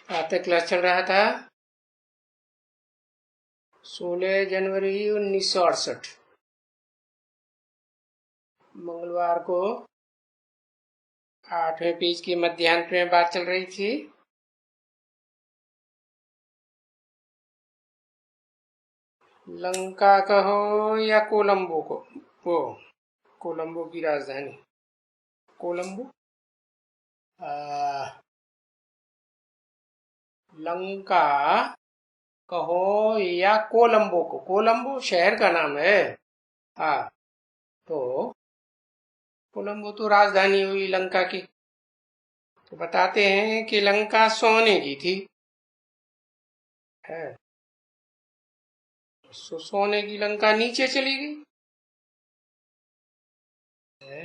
आज तक क्लास चल रहा था 16 जनवरी 1968 मंगलवार को 8वें पेज की मध्यांत में बात चल रही थी। लंका कहो या कोलंबो को, वो कोलंबो की राजधानी कोलंबो, लंका कहो या कोलंबो को, कोलंबो शहर का नाम है। हाँ, तो कोलंबो तो राजधानी हुई लंका की। तो बताते हैं कि लंका सोने की थी, है सोने की लंका नीचे चली गई है,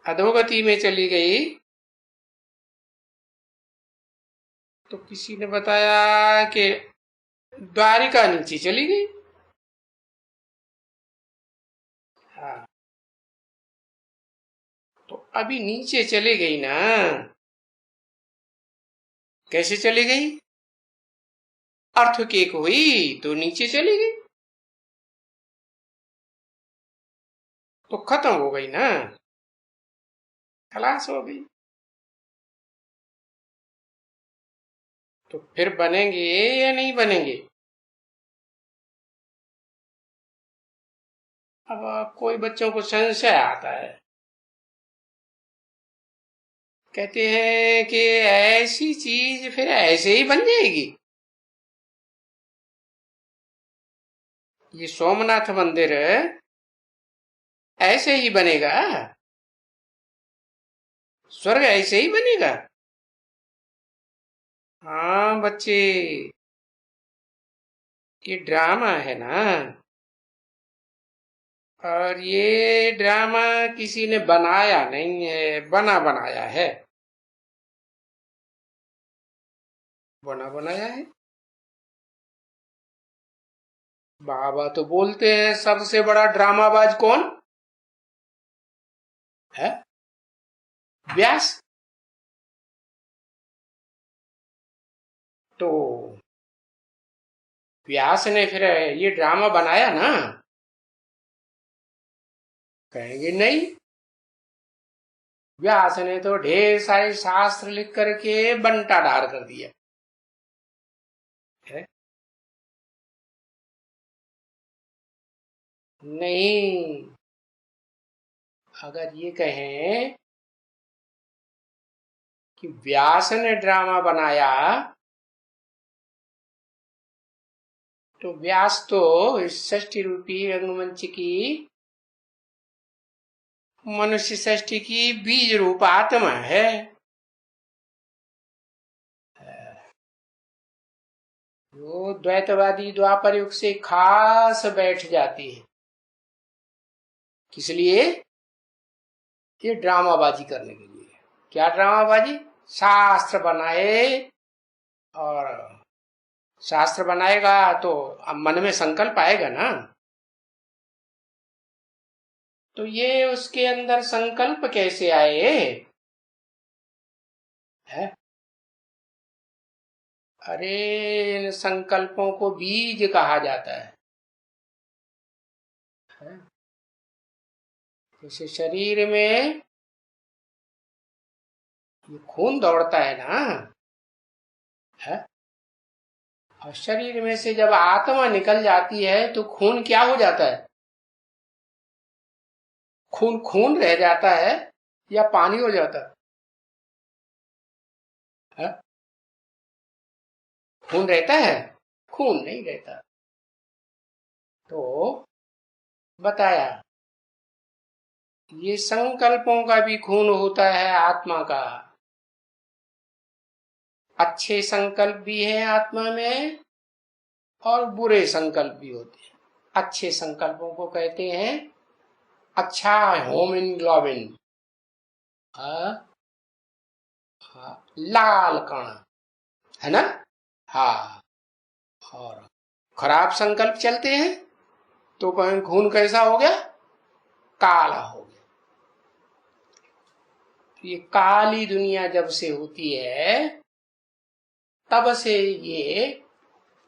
अधोगति में चली गई। तो किसी ने बताया कि द्वारिका नीचे चली गई। हाँ, तो अभी नीचे चली गई ना, कैसे चली गई? अर्थक्वेक हुई तो नीचे चली गई, तो खत्म हो गई ना, खलास हो गई। तो फिर बनेंगे या नहीं बनेंगे? अब कोई बच्चों को संशय आता है, कहते हैं कि ऐसी चीज फिर ऐसे ही बन जाएगी। ये सोमनाथ मंदिर ऐसे ही बनेगा, स्वर्ग ऐसे ही बनेगा? हाँ बच्चे, ये ड्रामा है ना, और ये ड्रामा किसी ने बनाया नहीं है, बना बनाया है, बना बनाया है। बाबा तो बोलते हैं सबसे बड़ा ड्रामाबाज कौन है? व्यास। तो व्यास ने फिर ये ड्रामा बनाया ना? कहेंगे नहीं, व्यास ने तो ढेर सारे शास्त्र लिख करके बंटा डार कर दिया है। नहीं, अगर ये कहें कि व्यास ने ड्रामा बनाया, तो व्यास तो इस षष्ठी रूपी रंगमंच की, मनुष्य षष्ठी की बीज रूप आत्मा है। वो द्वैतवादी द्वापर युग से खास बैठ जाती है, किस लिए? ये ड्रामाबाजी करने के लिए। क्या ड्रामाबाजी? शास्त्र बनाए, और शास्त्र बनाएगा तो अब मन में संकल्प आएगा ना, तो ये उसके अंदर संकल्प कैसे आए है? अरे इन संकल्पों को बीज कहा जाता है? जैसे शरीर में ये खून दौड़ता है ना, है? और शरीर में से जब आत्मा निकल जाती है तो खून क्या हो जाता है? खून खून रह जाता है या पानी हो जाता है? खून रहता है? खून नहीं रहता। तो बताया, ये संकल्पों का भी खून होता है आत्मा का। अच्छे संकल्प भी हैं आत्मा में और बुरे संकल्प भी होते हैं। अच्छे संकल्पों को कहते हैं अच्छा होमिनग्लोबिन, लाल कण, है ना? हाँ, और खराब संकल्प चलते हैं तो कहें खून कैसा हो गया? काला हो गया। ये काली दुनिया जब से होती है तब से ये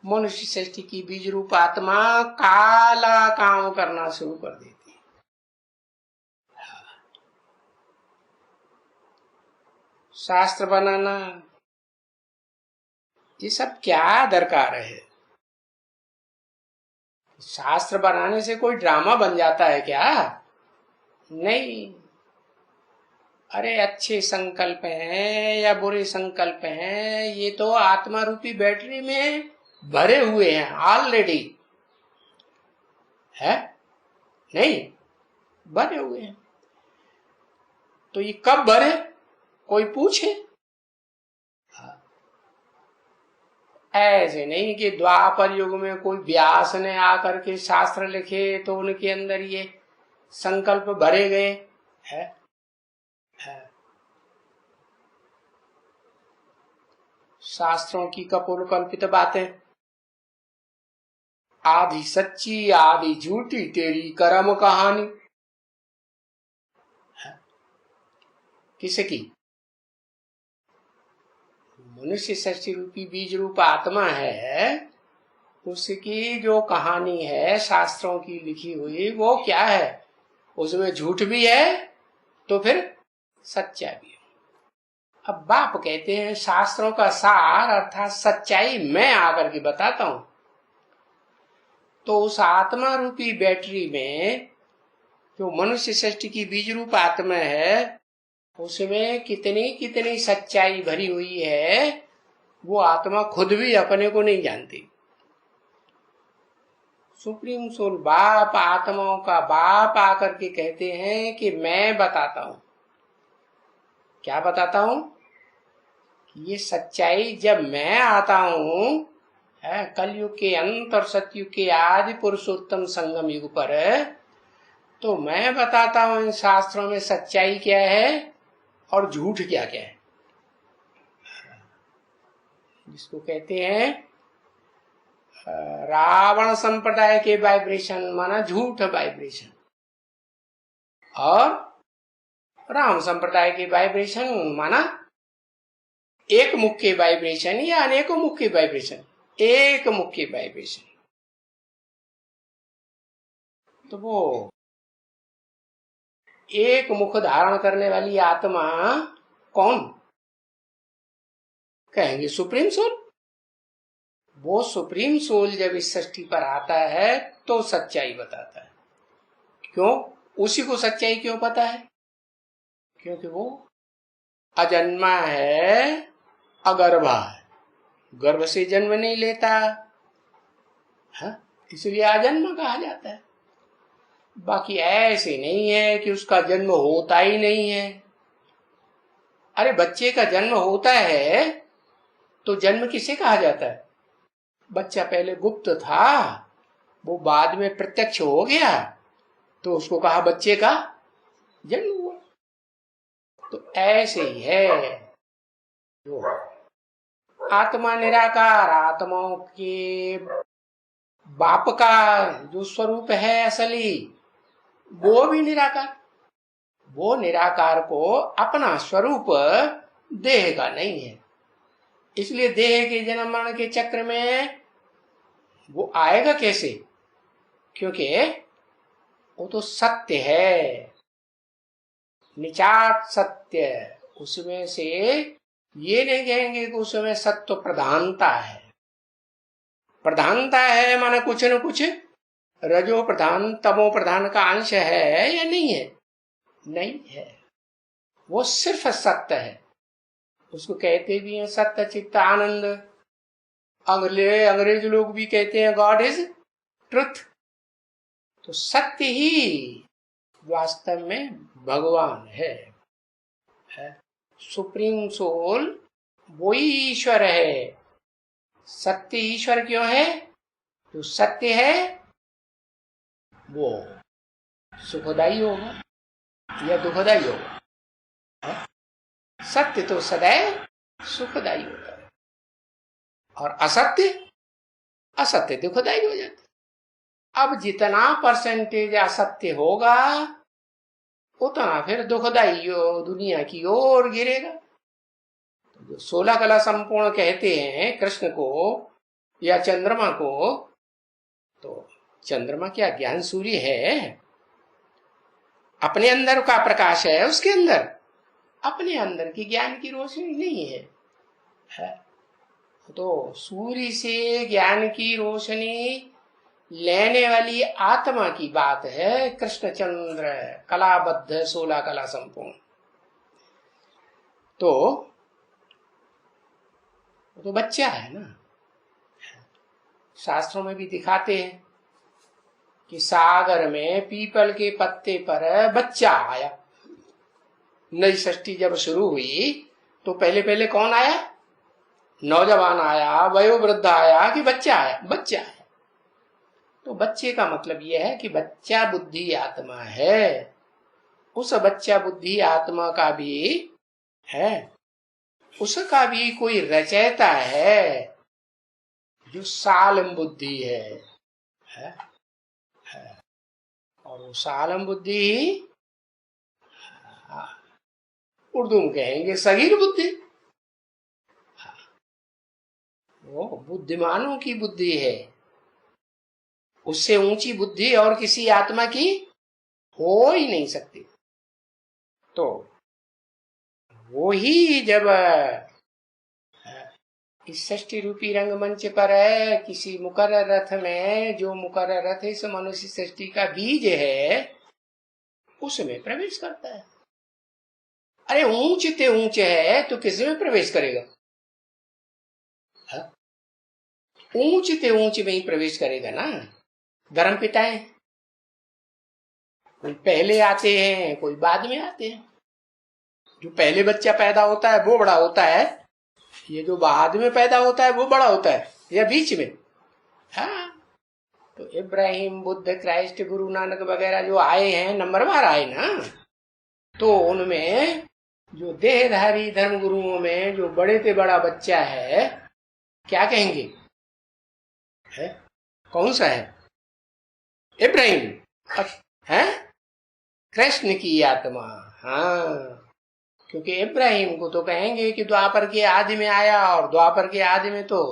मनुष्य सृष्टि की बीज रूप आत्मा काला काम करना शुरू कर देती है। शास्त्र बनाना ये सब क्या दरकार है? शास्त्र बनाने से कोई ड्रामा बन जाता है क्या? नहीं। अरे अच्छे संकल्प हैं या बुरे संकल्प हैं, ये तो आत्मा रूपी बैटरी में भरे हुए हैं ऑलरेडी, है नहीं? भरे हुए हैं। तो ये कब भरे कोई पूछे? ऐसे नहीं कि द्वापर युग में कोई व्यास ने आकर के शास्त्र लिखे तो उनके अंदर ये संकल्प भरे गए है। शास्त्रों की कपोल कल्पित बातें, आधी सच्ची आधी झूठी तेरी कर्म कहानी। किसकी? मनुष्य सृष्टि रूपी बीज रूप आत्मा है, उसकी जो कहानी है शास्त्रों की लिखी हुई, वो क्या है? उसमें झूठ भी है तो फिर सच्चा भी है। अब बाप कहते हैं शास्त्रों का सार अर्थात सच्चाई मैं आकर के बताता हूं। तो उस आत्मा रूपी बैटरी में जो मनुष्य सृष्टि की बीज रूप आत्मा है, उसमें कितनी कितनी सच्चाई भरी हुई है, वो आत्मा खुद भी अपने को नहीं जानती। सुप्रीम सोल बाप, आत्माओं का बाप आकर के कहते हैं कि मैं बताता हूं। क्या बताता हूं? ये सच्चाई जब मैं आता हूं कलयुग के अंत और सतयुग के आदि पुरुषोत्तम संगम युग पर, तो मैं बताता हूं इन शास्त्रों में सच्चाई क्या है और झूठ क्या क्या है। जिसको कहते हैं रावण संप्रदाय के वाइब्रेशन माना झूठ वाइब्रेशन, और राम संप्रदाय के वाइब्रेशन माना एक मुख्य वाइब्रेशन या अनेकों मुख्य वाइब्रेशन, एक मुख्य वाइब्रेशन। तो वो एक मुख धारण करने वाली आत्मा कौन? कहेंगे सुप्रीम सोल। वो सुप्रीम सोल जब इस सृष्टि पर आता है तो सच्चाई बताता है। क्यों? उसी को सच्चाई क्यों पता है? क्योंकि वो अजन्मा है, अगर्भा है, गर्भ से जन्म नहीं लेता है, इसलिए अजन्मा कहा जाता है। बाकी ऐसे नहीं है कि उसका जन्म होता ही नहीं है। अरे बच्चे का जन्म होता है तो जन्म किसे कहा जाता है? बच्चा पहले गुप्त था, वो बाद में प्रत्यक्ष हो गया तो उसको कहा बच्चे का जन्म हुआ। तो ऐसे ही है जो आत्मा निराकार, आत्माओं के बाप का जो स्वरूप है असली, वो भी निराकार। वो निराकार को अपना स्वरूप देह का नहीं है, इसलिए देह के जन्म मरण के चक्र में वो आएगा कैसे? क्योंकि वो तो सत्य है, निचाट सत्य। उसमें से ये नहीं कहेंगे कि उसमें सत्व प्रधानता है। प्रधानता है माना कुछ न कुछ रजो प्रधान तमो प्रधान का अंश है या नहीं है? नहीं है। वो सिर्फ सत्य है। उसको कहते भी हैं सत्य चित्त आनंद। अंग्रेज लोग भी कहते हैं गॉड इज ट्रुथ। तो सत्य ही वास्तव में भगवान है। सुप्रीम सोल वही ईश्वर है। सत्य ईश्वर क्यों है? जो सत्य है वो सुखदायी होगा या दुखदायी होगा? सत्य तो सदैव सुखदायी होता है और असत्य असत्य दुखदायी हो जाता है। अब जितना परसेंटेज असत्य होगा उतना फिर दुखदाई दुनिया की ओर गिरेगा। जो 16 कला संपूर्ण कहते हैं कृष्ण को या चंद्रमा को, तो चंद्रमा क्या ज्ञान सूर्य है? अपने अंदर का प्रकाश है उसके अंदर, अपने अंदर की ज्ञान की रोशनी नहीं है। तो सूर्य से ज्ञान की रोशनी लेने वाली आत्मा की बात है कृष्णचंद्र कलाबद्ध 16 कला संपूर्ण। तो बच्चा है ना। शास्त्रों में भी दिखाते हैं कि सागर में पीपल के पत्ते पर बच्चा आया। नई सृष्टि जब शुरू हुई तो पहले पहले कौन आया? नौजवान आया, वयोवृद्ध आया कि बच्चा आया? बच्चा है। तो बच्चे का मतलब यह है कि बच्चा बुद्धि आत्मा है। उस बच्चा बुद्धि आत्मा का भी है, उसका भी कोई रचयिता है जो सालम बुद्धि है? और वो सालम बुद्धि उर्दू में कहेंगे सगीर बुद्धि। वो बुद्धिमानों की बुद्धि है। उससे ऊंची बुद्धि और किसी आत्मा की हो ही नहीं सकती। तो वो ही जब इस षष्टि रूपी रंगमंच पर है, किसी मुकर्रर रथ में, जो मुकर्रर रथ इस मनुष्य सृष्टि का बीज है, उसमें प्रवेश करता है। अरे ऊंचते ऊंचे है तो किस में प्रवेश करेगा? ऊंचते ऊंचे में ही प्रवेश करेगा ना। धर्म पिताएं कोई पहले आते हैं, कोई बाद में आते हैं। जो पहले बच्चा पैदा होता है वो बड़ा होता है, ये जो बाद में पैदा होता है वो बड़ा होता है, या बीच में? हाँ। तो इब्राहिम, बुद्ध, क्राइस्ट, गुरु नानक वगैरह जो आए हैं, नंबरवार आए ना। तो उनमें जो देहधारी धर्म गुरुओं में जो बड़े से बड़ा बच्चा है, क्या कहेंगे? है कौन सा है? इब्राहिम है, कृष्ण की आत्मा। हाँ, क्योंकि इब्राहिम को तो कहेंगे कि द्वापर के आदि में आया, और द्वापर के आदि में तो,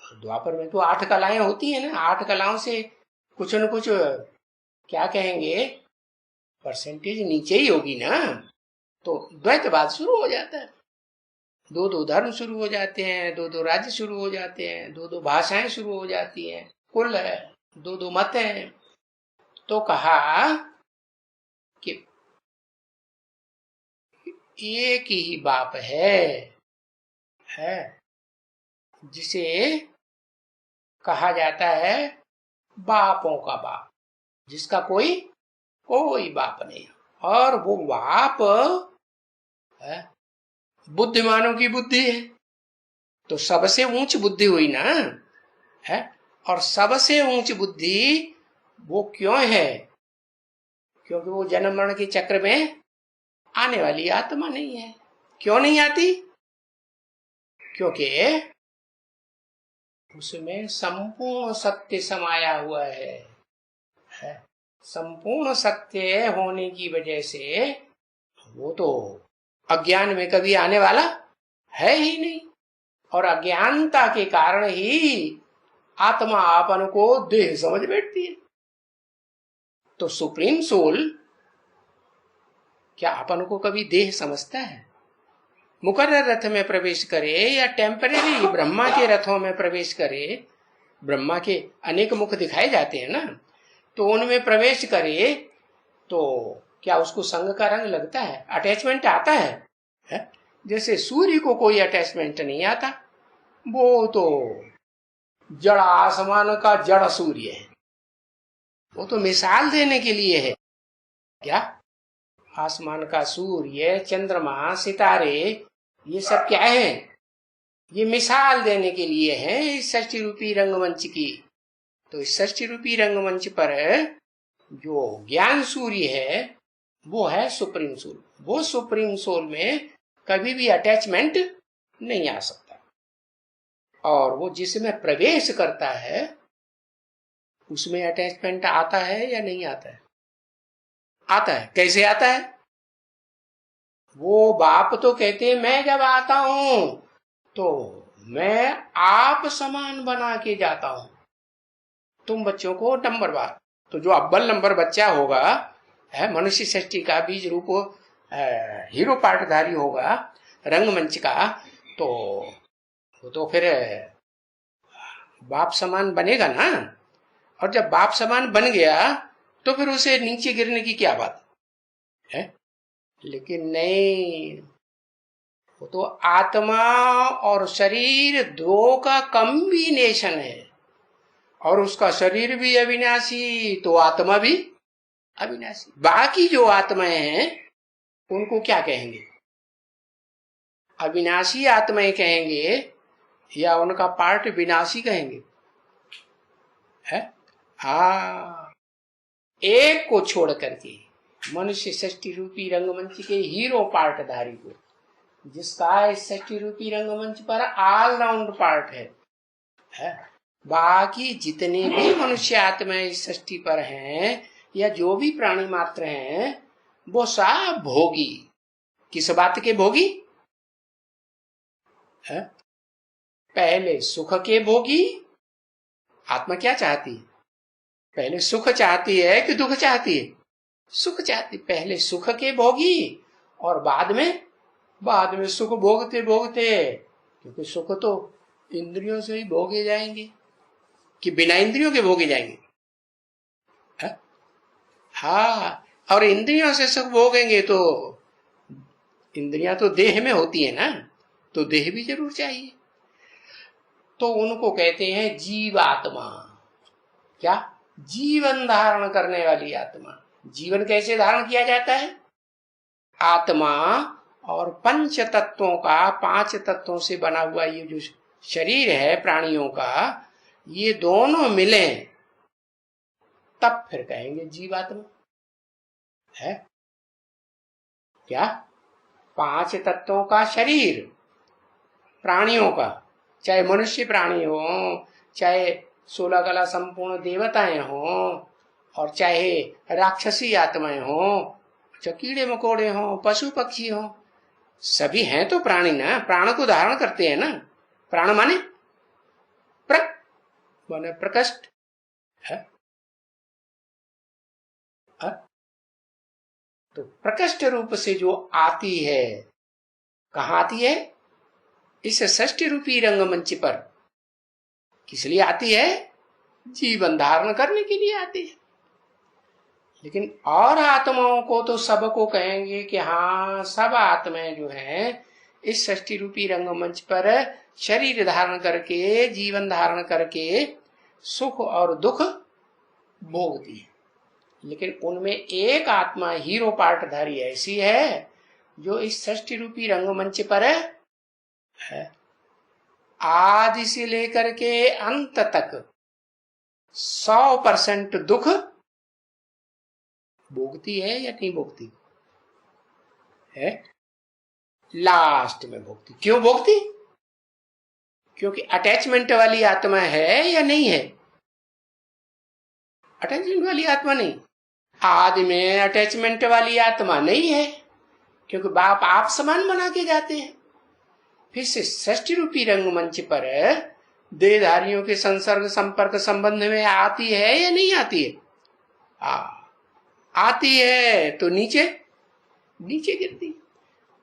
द्वापर में तो 8 कलाएं होती है ना। 8 कलाओं से कुछ न कुछ क्या कहेंगे, परसेंटेज नीचे ही होगी ना। तो द्वैतवाद शुरू हो जाता है, 2-2 धर्म शुरू हो जाते हैं, 2-2 राज्य शुरू हो जाते हैं, 2-2 भाषाएं शुरू हो जाती हैं, कुल है 2-2 मत हैं। तो कहा कि एक ही बाप है जिसे कहा जाता है बापों का बाप, जिसका कोई बाप नहीं। और वो बाप है बुद्धिमानों की बुद्धि है। तो सबसे ऊंच बुद्धि हुई ना है। और सबसे ऊंच बुद्धि वो क्यों है? क्योंकि वो जन्म मरण के चक्र में आने वाली आत्मा नहीं है। क्यों नहीं आती? क्योंकि उसमें संपूर्ण सत्य समाया हुआ है। संपूर्ण सत्य होने की वजह से वो तो अज्ञान में कभी आने वाला है ही नहीं। और अज्ञानता के कारण ही आत्मा आपन को देह समझ बैठती है। तो सुप्रीम सोल क्या अपन को कभी देह समझता है? मुकर्रर रथ में प्रवेश करे या टेम्परेरी ब्रह्मा के रथों में प्रवेश करे, ब्रह्मा के अनेक मुख दिखाए जाते हैं ना, तो उनमें प्रवेश करे तो क्या उसको संग का रंग लगता है? अटैचमेंट आता है? जैसे सूर्य को कोई अटैचमेंट नहीं आता, वो तो जड़ आसमान का जड़ सूर्य है। वो तो मिसाल देने के लिए है। क्या आसमान का सूर्य, चंद्रमा, सितारे, ये सब क्या है? ये मिसाल देने के लिए है इस षष्टि रूपी रंगमंच की। तो इस षष्टि रूपी रंगमंच पर जो ज्ञान सूर्य है वो है सुप्रीम सोल। वो सुप्रीम सोल में कभी भी अटैचमेंट नहीं आ सकता। और वो जिसमें प्रवेश करता है उसमें अटैचमेंट आता है या नहीं आता है? आता है। कैसे आता है? वो बाप तो कहते मैं जब आता हूं तो मैं आप समान बना के जाता हूं तुम बच्चों को नंबर बार। तो जो अव्वल नंबर बच्चा होगा है मनुष्य सृष्टि का बीज रूप हीरो पाठधारी होगा रंगमंच का, तो वो तो फिर बाप समान बनेगा ना। और जब बाप समान बन गया तो फिर उसे नीचे गिरने की क्या बात है? लेकिन नहीं, वो तो आत्मा और शरीर दो का कॉम्बिनेशन है, और उसका शरीर भी अविनाशी तो आत्मा भी अविनाशी। बाकी जो आत्माएं हैं उनको क्या कहेंगे? अविनाशी आत्माएं कहेंगे या उनका पार्ट विनाशी कहेंगे? है एक को छोड़ करके मनुष्य सृष्टि रूपी रंगमंच के हीरो पार्टधारी को, जिसका इस सृष्टि रूपी रंगमंच पर ऑलराउंड पार्ट है। बाकी जितने भी मनुष्य आत्माएं इस सृष्टि पर हैं या जो भी प्राणी मात्र हैं वो सब भोगी। किस बात के भोगी है? पहले सुख के भोगी। आत्मा क्या चाहती है? पहले सुख चाहती है कि दुख चाहती है? सुख चाहती। पहले सुख के भोगी और बाद में सुख भोगते भोगते, क्योंकि सुख तो इंद्रियों से ही भोगे जाएंगे कि बिना इंद्रियों के भोगे जाएंगे? हाँ, और इंद्रियों से सुख भोगेंगे तो इंद्रियां तो देह में होती है ना, तो देह भी जरूर चाहिए। तो उनको कहते हैं जीवात्मा। क्या? जीवन धारण करने वाली आत्मा। जीवन कैसे धारण किया जाता है? आत्मा और पंच तत्वों का, 5 तत्वों से बना हुआ ये जो शरीर है प्राणियों का, ये दोनों मिले तब फिर कहेंगे जीवात्मा है। क्या? 5 तत्वों का शरीर प्राणियों का, चाहे मनुष्य प्राणी हो, चाहे 16 कला संपूर्ण देवताएं हो, और चाहे राक्षसी आत्माएं हो, चाहे कीड़े मकोड़े हो, पशु पक्षी हो, सभी हैं तो प्राणी ना, प्राण को धारण करते हैं ना। प्राण माने माने प्रकष्ट है। तो प्रकष्ट रूप से जो आती है, कहाँ आती है? इस षष्टि रूपी रंगमंच पर। किस लिए आती है? जीवन धारण करने के लिए आती है। लेकिन और आत्माओं को तो सबको कहेंगे कि हाँ, सब आत्माएं जो हैं इस षष्टि रूपी रंगमंच पर शरीर धारण करके, जीवन धारण करके सुख और दुख भोगती है। लेकिन उनमें एक आत्मा हीरो पार्टधारी ऐसी है जो इस षष्टि रूपी रंगमंच पर है, आदि से लेकर के अंत तक 100% दुख भोगती है या नहीं भोगती है? लास्ट में भोगती। क्यों भोगती? क्योंकि अटैचमेंट वाली आत्मा है या नहीं है? अटैचमेंट वाली आत्मा नहीं। आदि में अटैचमेंट वाली आत्मा नहीं है, क्योंकि बाप आप समान बना के जाते हैं। फिर से षष्टि रूपी रंगमंच पर देहधारियों के संसर्ग संपर्क संबंध में आती है या नहीं आती है? आती है तो नीचे गिरती।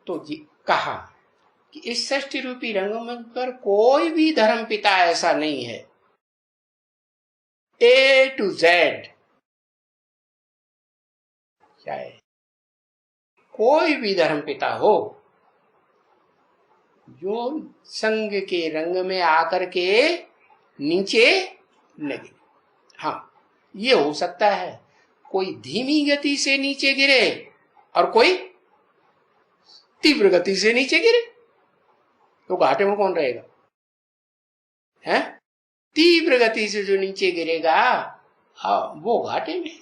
तो जी कहा कि इस षष्टि रूपी रंगमंच पर कोई भी धर्म पिता ऐसा नहीं है, A to Z, चाहे कोई भी धर्म पिता हो, जो संग के रंग में आकर के नीचे लगे। हाँ, ये हो सकता है कोई धीमी गति से नीचे गिरे और कोई तीव्र गति से नीचे गिरे, तो घाटे में कौन रहेगा? है तीव्र गति से जो नीचे गिरेगा वो घाटे में,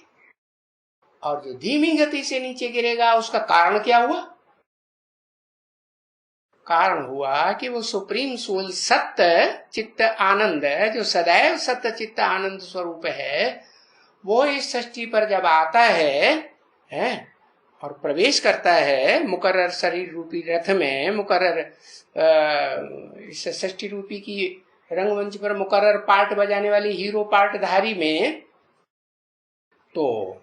और जो धीमी गति से नीचे गिरेगा उसका कारण क्या हुआ? कारण हुआ कि वो सुप्रीम सोल सत्य चित्त आनंद है, जो सदैव सत्य चित्त आनंद स्वरूप है, वो इस सृष्टि पर जब आता है है और प्रवेश करता है मुकर्रर शरीर रूपी रथ में, मुकर्रर इस षष्ठी रूपी की रंगमंच पर मुकर्रर पार्ट बजाने वाली हीरो पार्टधारी में, तो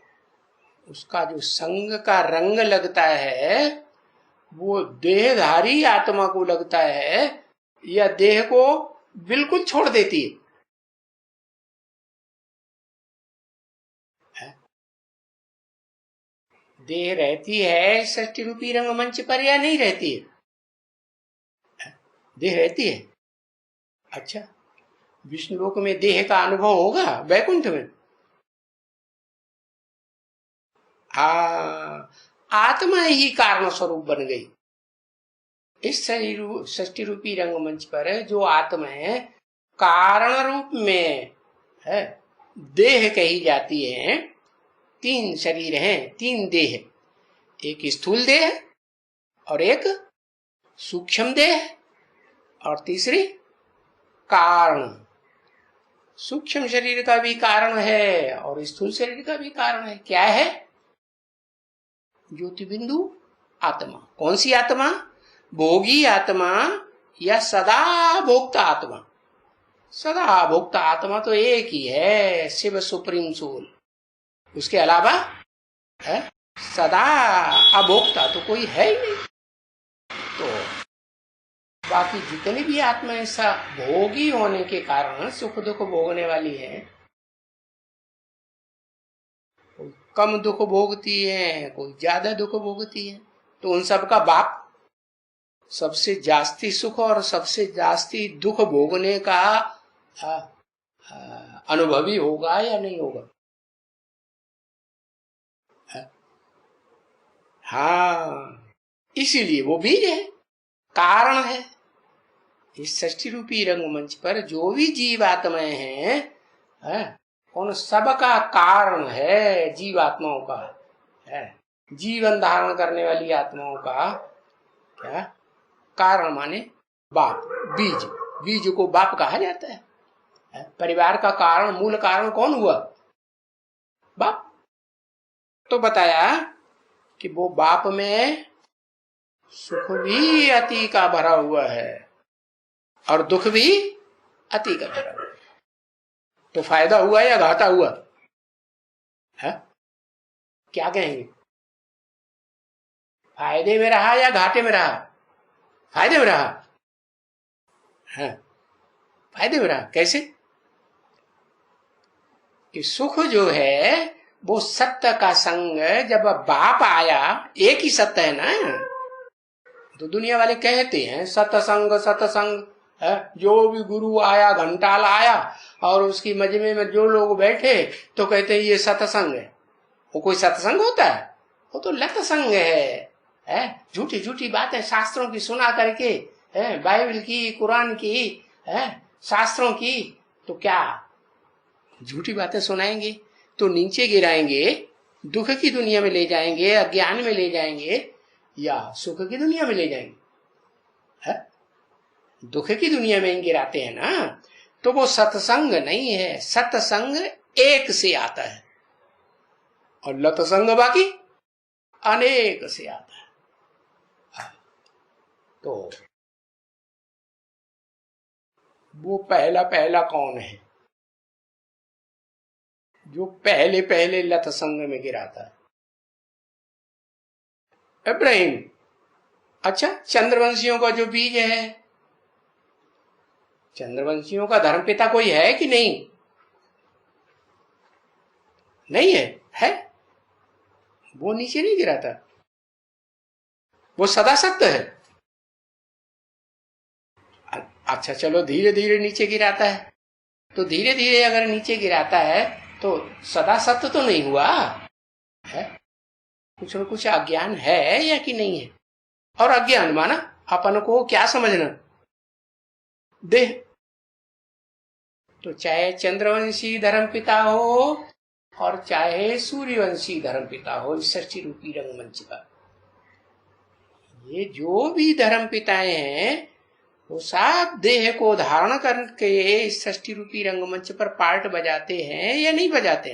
उसका जो संग का रंग लगता है वो देहधारी आत्मा को लगता है या देह को बिल्कुल छोड़ देती है। देह रहती है षष्ठी रूपी रंगमंच पर या नहीं रहती है? देह रहती है। अच्छा, विष्णु लोक में देह का अनुभव होगा वैकुंठ में? आत्मा ही कारण स्वरूप बन गई। इस शरीर षष्ठी रूपी रंगमंच पर जो आत्मा है कारण रूप में है, देह कही जाती है। 3 शरीर हैं, 3 देह, एक स्थूल देह और एक सूक्ष्म देह और तीसरी कारण। सूक्ष्म शरीर का भी कारण है और स्थूल शरीर का भी कारण है। क्या है? ज्योति बिंदु आत्मा। कौन सी आत्मा? भोगी आत्मा या सदा भोक्ता आत्मा? सदा भोक्ता आत्मा तो एक ही है, शिव सुप्रीम सोल। उसके अलावा है सदा अभोक्ता तो कोई है ही नहीं। तो बाकी जितनी भी आत्मा ऐसा भोगी होने के कारण सुख दुख भोगने वाली है, कोई कम दुख भोगती है, कोई ज्यादा दुख भोगती है, तो उन सब का बाप सबसे जास्ती सुख और सबसे जास्ती दुख भोगने का अनुभवी होगा या नहीं होगा? हाँ, इसीलिए वो बीज है, कारण है। इस षष्ठी रूपी रंगमंच पर जो भी जीवात्माएं हैं, उन सब का कारण है जीवात्माओं का, है जीवन धारण करने वाली आत्माओं का क्या कारण? माने बाप, बीज। बीज को बाप कहा जाता है। परिवार का कारण, मूल कारण कौन हुआ? बाप। तो बताया कि वो बाप में सुख भी अति का भरा हुआ है और दुख भी अति का भरा हुआ है। तो फायदा हुआ या घाटा हुआ है? क्या कहेंगे? फायदे में रहा या घाटे में रहा? फायदे में रहा है। फायदे में रहा। कैसे? कि सुख जो है वो सत्य का संग, जब बाप आया, एक ही सत्य है ना। तो दुनिया वाले कहते हैं सत्संग सत्संग है, जो भी गुरु आया, घंटाल आया और उसकी मजमे में जो लोग बैठे तो कहते हैं ये सत्संग है। वो कोई सत्संग होता है? वो तो लतसंग है। झूठी झूठी बातें शास्त्रों की सुना करके, है बाइबल की, कुरान की, है शास्त्रों की, तो क्या झूठी बातें सुनाएंगे तो नीचे गिराएंगे, दुख की दुनिया में ले जाएंगे, अज्ञान में ले जाएंगे या सुख की दुनिया में ले जाएंगे? है दुख की दुनिया में गिराते हैं ना। तो वो सत्संग नहीं है। सत्संग एक से आता है और लतसंग बाकी अनेक से आता है। तो वो पहला पहला कौन है जो पहले पहले लतसंग में गिराता है? इब्राहिम। अच्छा, चंद्रवंशियों का जो बीज है, चंद्रवंशियों का धर्मपिता कोई है कि नहीं? नहीं है। है वो नीचे नहीं गिराता, वो सदा सत्य है। अच्छा चलो, धीरे धीरे नीचे गिराता है। तो धीरे धीरे अगर नीचे गिराता है तो सदा सत्य तो नहीं हुआ है। कुछ न कुछ अज्ञान है या कि नहीं है? और अज्ञान माना अपन को क्या समझना? देह। तो चाहे चंद्रवंशी धर्मपिता हो और चाहे सूर्यवंशी धर्मपिता हो, इस षष्ठी रूपी रंगमंच का, ये जो भी धर्मपिताएं हैं वो सब देह को धारण करके इस षष्ठी रूपी रंगमंच पर पार्ट बजाते हैं या नहीं बजाते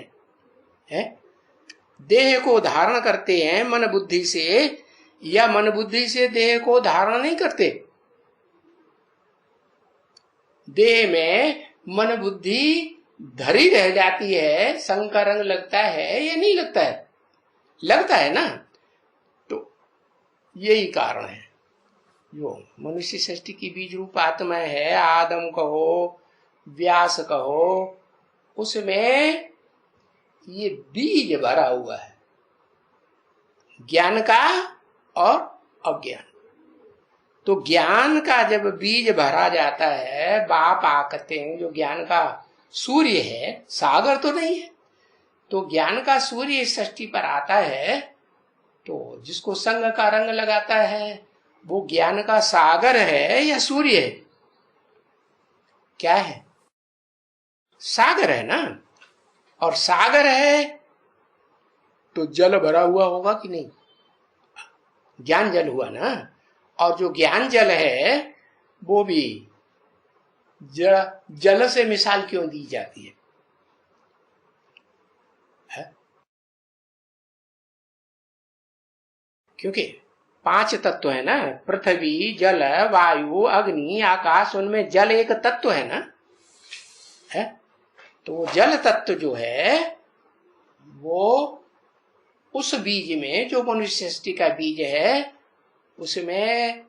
हैं? देह को धारण करते हैं मन बुद्धि से, या मन बुद्धि से देह को धारण नहीं करते? देह में मन बुद्धि धरी रह जाती है, संग का रंग लगता है या नहीं लगता है? लगता है ना। तो यही कारण है, जो मनुष्य सृष्टि की बीज रूप आत्मा है, आदम कहो व्यास कहो, उसमें ये बीज भरा हुआ है, ज्ञान का और अज्ञान। तो ज्ञान का जब बीज भरा जाता है, बाप आकते हैं, जो ज्ञान का सूर्य है, सागर तो नहीं है, तो ज्ञान का सूर्य इस सृष्टि पर आता है, तो जिसको संग का रंग लगाता है वो ज्ञान का सागर है या सूर्य है? क्या है? सागर है ना। और सागर है तो जल भरा हुआ होगा कि नहीं? ज्ञान जल हुआ ना। और जो ज्ञान जल है वो भी जल से मिसाल क्यों दी जाती है? क्योंकि 5 तत्व है ना, पृथ्वी जल वायु अग्नि आकाश, उनमें जल एक तत्व है ना, है? तो वो जल तत्व जो है वो उस बीज में, जो मनुष्य सृष्टि का बीज है, उसमें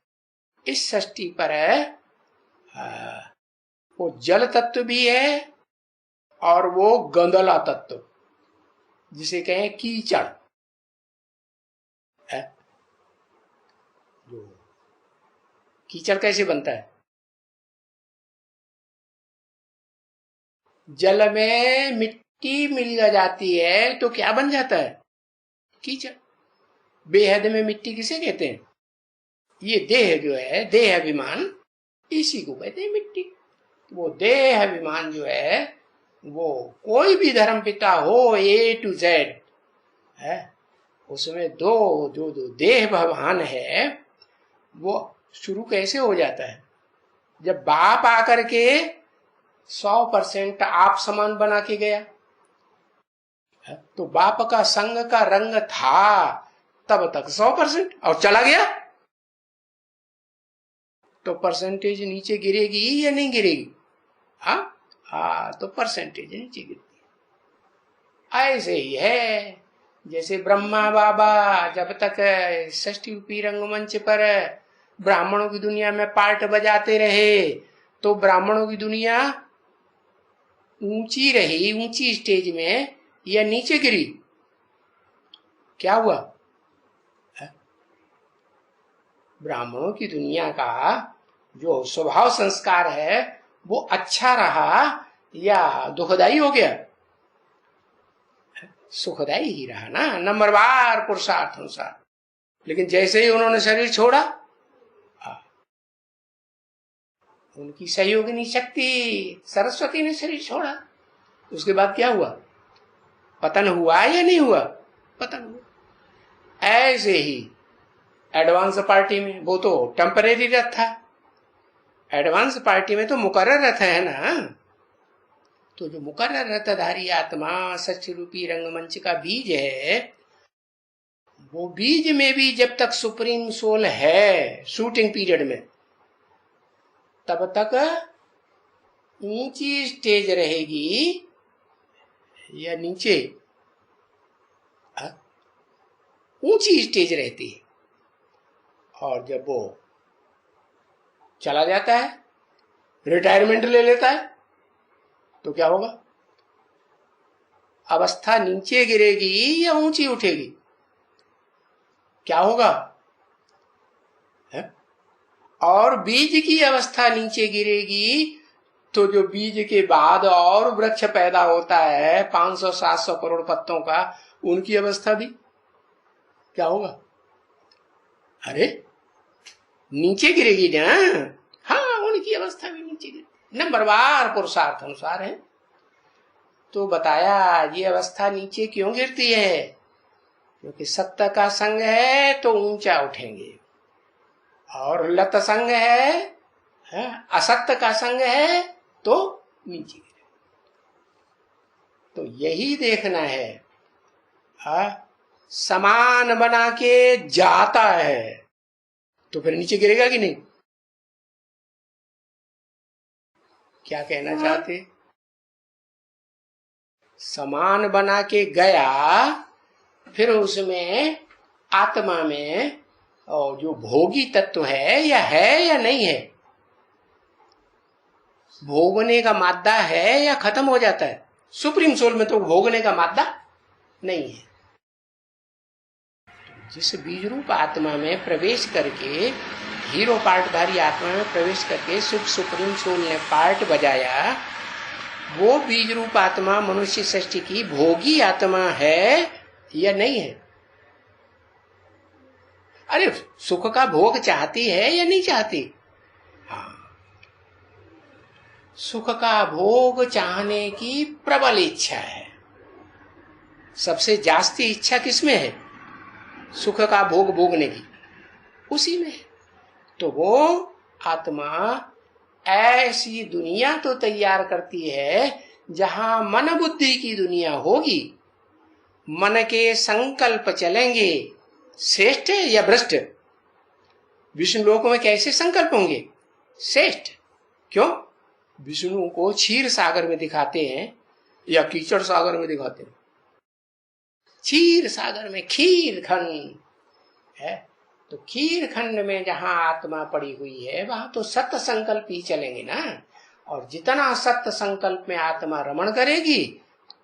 इस सृष्टि पर वो जल तत्व भी है और वो गंदला तत्व, जिसे कहें कीचड़ है। जो कीचड़ कैसे बनता है? जल में मिट्टी मिल जाती है तो क्या बन जाता है? कीचड़। बेहद में मिट्टी किसे कहते हैं? ये देह जो है, देह अभिमान, इसी को कहते हैं मिट्टी। वो देह अभिमान जो है, वो कोई भी धर्म पिता हो A to Z है, उसमें जो देह भगवान है वो शुरू कैसे हो जाता है? जब बाप आकर के 100% आप समान बना के गया, तो बाप का संग का रंग था तब तक 100%, और चला गया तो परसेंटेज नीचे गिरेगी या नहीं गिरेगी? हाँ, तो परसेंटेज नीचे गिरती है। ऐसे ही है जैसे ब्रह्मा बाबा जब तक षष्ठी रूपी रंगमंच पर ब्राह्मणों की दुनिया में पार्ट बजाते रहे, तो ब्राह्मणों की दुनिया ऊंची रही, ऊंची स्टेज में, या नीचे गिरी? क्या हुआ? ब्राह्मणों की दुनिया का जो स्वभाव संस्कार है वो अच्छा रहा या दुखदाई हो गया? सुखदाई ही रहा ना, नंबरवार पुरुषार्थ अनुसार। लेकिन जैसे ही उन्होंने शरीर छोड़ा, उनकी सहयोगिनी शक्ति सरस्वती ने शरीर छोड़ा, उसके बाद क्या हुआ? पतन हुआ या नहीं हुआ? पतन हुआ। ऐसे ही एडवांस पार्टी में, वो तो टेम्परेरी रथ था, एडवांस पार्टी में तो मुकर्रर रथ है ना। तो जो मुकर्रर रथधारी आत्मा सच्ची रूपी रंगमंच का बीज है, वो बीज में भी जब तक सुप्रीम सोल है शूटिंग पीरियड में, तब तक ऊंची स्टेज रहेगी या नीचे? ऊंची स्टेज रहती है। और जब वो चला जाता है, रिटायरमेंट ले लेता है, तो क्या होगा? अवस्था नीचे गिरेगी या ऊंची उठेगी? क्या होगा? है? और बीज की अवस्था नीचे गिरेगी तो जो बीज के बाद और वृक्ष पैदा होता है 500-700 करोड़ पत्तों का, उनकी अवस्था भी क्या होगा? अरे नीचे गिरेगी ना। हाँ, उनकी अवस्था भी नीचे गिरेगी, नंबरवार पुरुषार्थ अनुसार है। तो बताया ये अवस्था नीचे क्यों गिरती है? क्योंकि सत्य का संग है तो ऊंचा उठेंगे, और लत संग है, असत्य का संग है तो नीचे गिरे। तो यही देखना है। समान बना के जाता है तो फिर नीचे गिरेगा कि नहीं? क्या कहना चाहते? समान बना के गया, फिर उसमें आत्मा में और जो भोगी तत्व है या नहीं है? भोगने का मादा है या खत्म हो जाता है? सुप्रीम सोल में तो भोगने का मादा नहीं है। जिस बीज रूप आत्मा में प्रवेश करके, हीरो पार्टधारी आत्मा में प्रवेश करके सुप्रीम सोल ने पार्ट बजाया, वो बीज रूप आत्मा मनुष्य सृष्टि की भोगी आत्मा है या नहीं है? अरे सुख का भोग चाहती है या नहीं चाहती? हाँ, सुख का भोग चाहने की प्रबल इच्छा है। सबसे जास्ती इच्छा किसमें है? सुख का भोग भोगने की, उसी में है। तो वो आत्मा ऐसी दुनिया तो तैयार करती है जहां मन बुद्धि की दुनिया होगी, मन के संकल्प चलेंगे, श्रेष्ठ या भ्रष्ट। विष्णु लोक में कैसे संकल्प होंगे? श्रेष्ठ। क्यों? विष्णु को क्षीर सागर में दिखाते हैं या कीचड़ सागर में दिखाते हैं? क्षीर सागर में खीर खंड है, तो खीर खंड में जहां आत्मा पड़ी हुई है वहां तो सत्य संकल्प ही चलेंगे ना। और जितना सत्य संकल्प में आत्मा रमण करेगी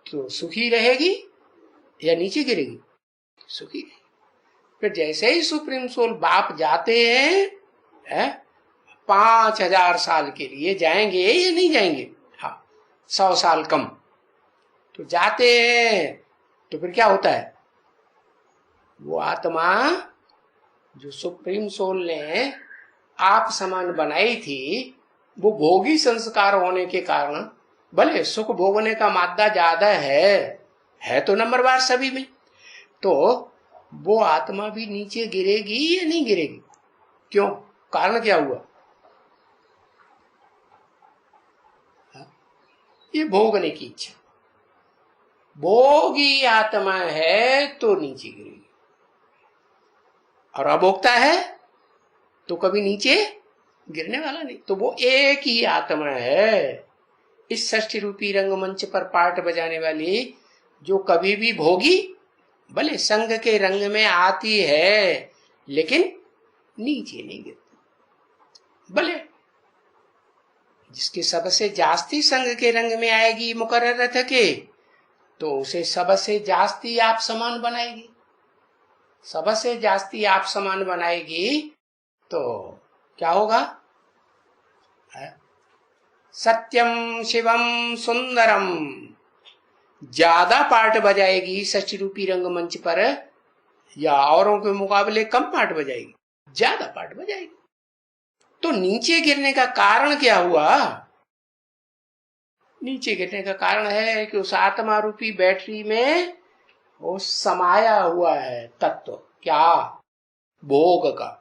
तो सुखी रहेगी या नीचे गिरेगी? सुखी रहेगी। फिर जैसे ही सुप्रीम सोल बाप जाते हैं 5000 साल के लिए जाएंगे या नहीं जाएंगे? हाँ, 100 साल कम तो जाते हैं। तो फिर क्या होता है? वो आत्मा जो सुप्रीम सोल ने आप समान बनाई थी, वो भोगी संस्कार होने के कारण भले सुख भोगने का मादा ज्यादा है तो नंबरवार सभी में, तो वो आत्मा भी नीचे गिरेगी या नहीं गिरेगी? क्यों? कारण क्या हुआ? ये भोगने की इच्छा। भोगी आत्मा है तो नीचे गिरेगी, और अभोक्ता है तो कभी नीचे गिरने वाला नहीं। तो वो एक ही आत्मा है, इस षष्ठी रूपी रंगमंच पर पार्ट बजाने वाली, जो कभी भी भोगी भले संग के रंग में आती है लेकिन नीचे नहीं गिरती। भले जिसके सबसे जास्ती संग के रंग में आएगी मुकर्रर रथ के, तो उसे सबसे जास्ती आप समान बनाएगी। सबसे जास्ती आप समान बनाएगी तो क्या होगा? सत्यम शिवम सुंदरम। ज्यादा पार्ट बजाएगी षष्ठी रूपी रंगमंच पर या औरों के मुकाबले कम पार्ट बजाएगी? ज्यादा पार्ट बजाएगी। तो नीचे गिरने का कारण क्या हुआ? नीचे गिरने का कारण है कि उस आत्मा रूपी बैटरी में वो समाया हुआ है तत्व। क्या? भोग का।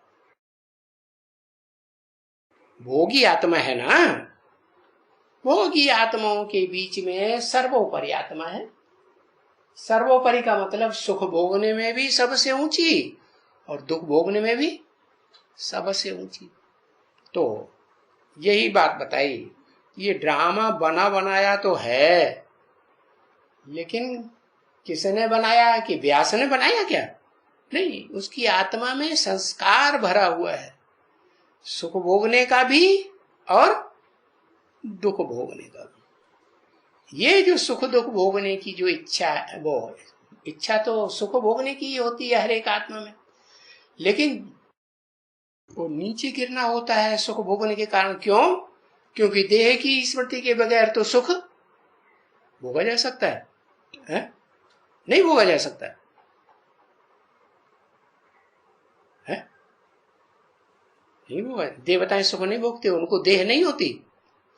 भोगी आत्मा है ना। भोगी आत्माओं के बीच में सर्वोपरि आत्मा है। सर्वोपरि का मतलब सुख भोगने में भी सबसे ऊंची और दुख भोगने में भी सबसे ऊंची। तो यही बात बताई। ये ड्रामा बना बनाया तो है, लेकिन किसने बनाया? कि व्यास ने बनाया क्या? नहीं, उसकी आत्मा में संस्कार भरा हुआ है, सुख भोगने का भी और दुख भोगने का भी। ये जो सुख दुख भोगने की जो इच्छा है, वो इच्छा तो सुख भोगने की ही होती है हर एक आत्मा में, लेकिन वो नीचे गिरना होता है सुख भोगने के कारण। क्यों? क्योंकि देह की स्मृति के बगैर तो सुख भोगा जा सकता है? नहीं भोगा जा सकता है? नहीं भोगा। देवताएं सुख नहीं भोगते, उनको देह नहीं होती।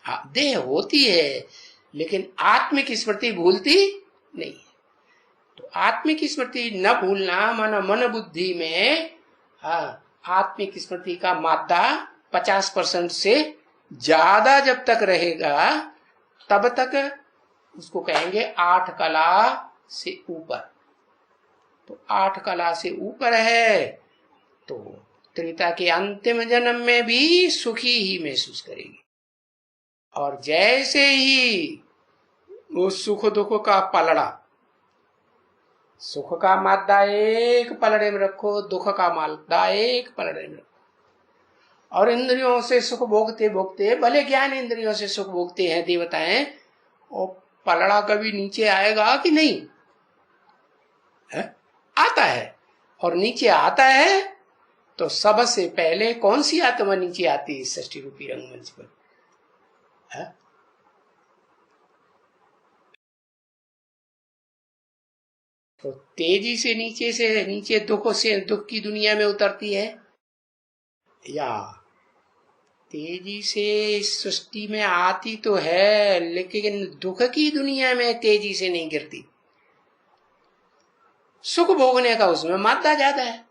हाँ, देह होती है लेकिन आत्मिक स्मृति भूलती नहीं है। तो आत्मिक स्मृति न भूलना माना मन बुद्धि में आत्मिक स्मृति का मादा 50% से ज्यादा जब तक रहेगा तब तक उसको कहेंगे 8 कला से ऊपर। तो 8 कला से ऊपर है, तो त्रेता के अंतिम जन्म में भी सुखी ही महसूस करेगी। और जैसे ही वो सुख दुख का पलड़ा, सुख का मादा एक पलड़े में रखो, दुख का मादा एक पलड़े में रखो, और इंद्रियों से सुख भोगते भोगते, भले ज्ञान इंद्रियों से सुख भोगते हैं देवताएं, और पलड़ा कभी नीचे आएगा कि नहीं है? आता है। और नीचे आता है तो सबसे पहले कौन सी आत्मा नीचे आती है षष्ठी रूपी रंगमंच पर? है? तो तेजी से नीचे दुख की दुनिया में उतरती है, या तेजी से सृष्टि में आती तो है लेकिन दुख की दुनिया में तेजी से नहीं गिरती। सुख भोगने का उसमें मात्रा ज्यादा है।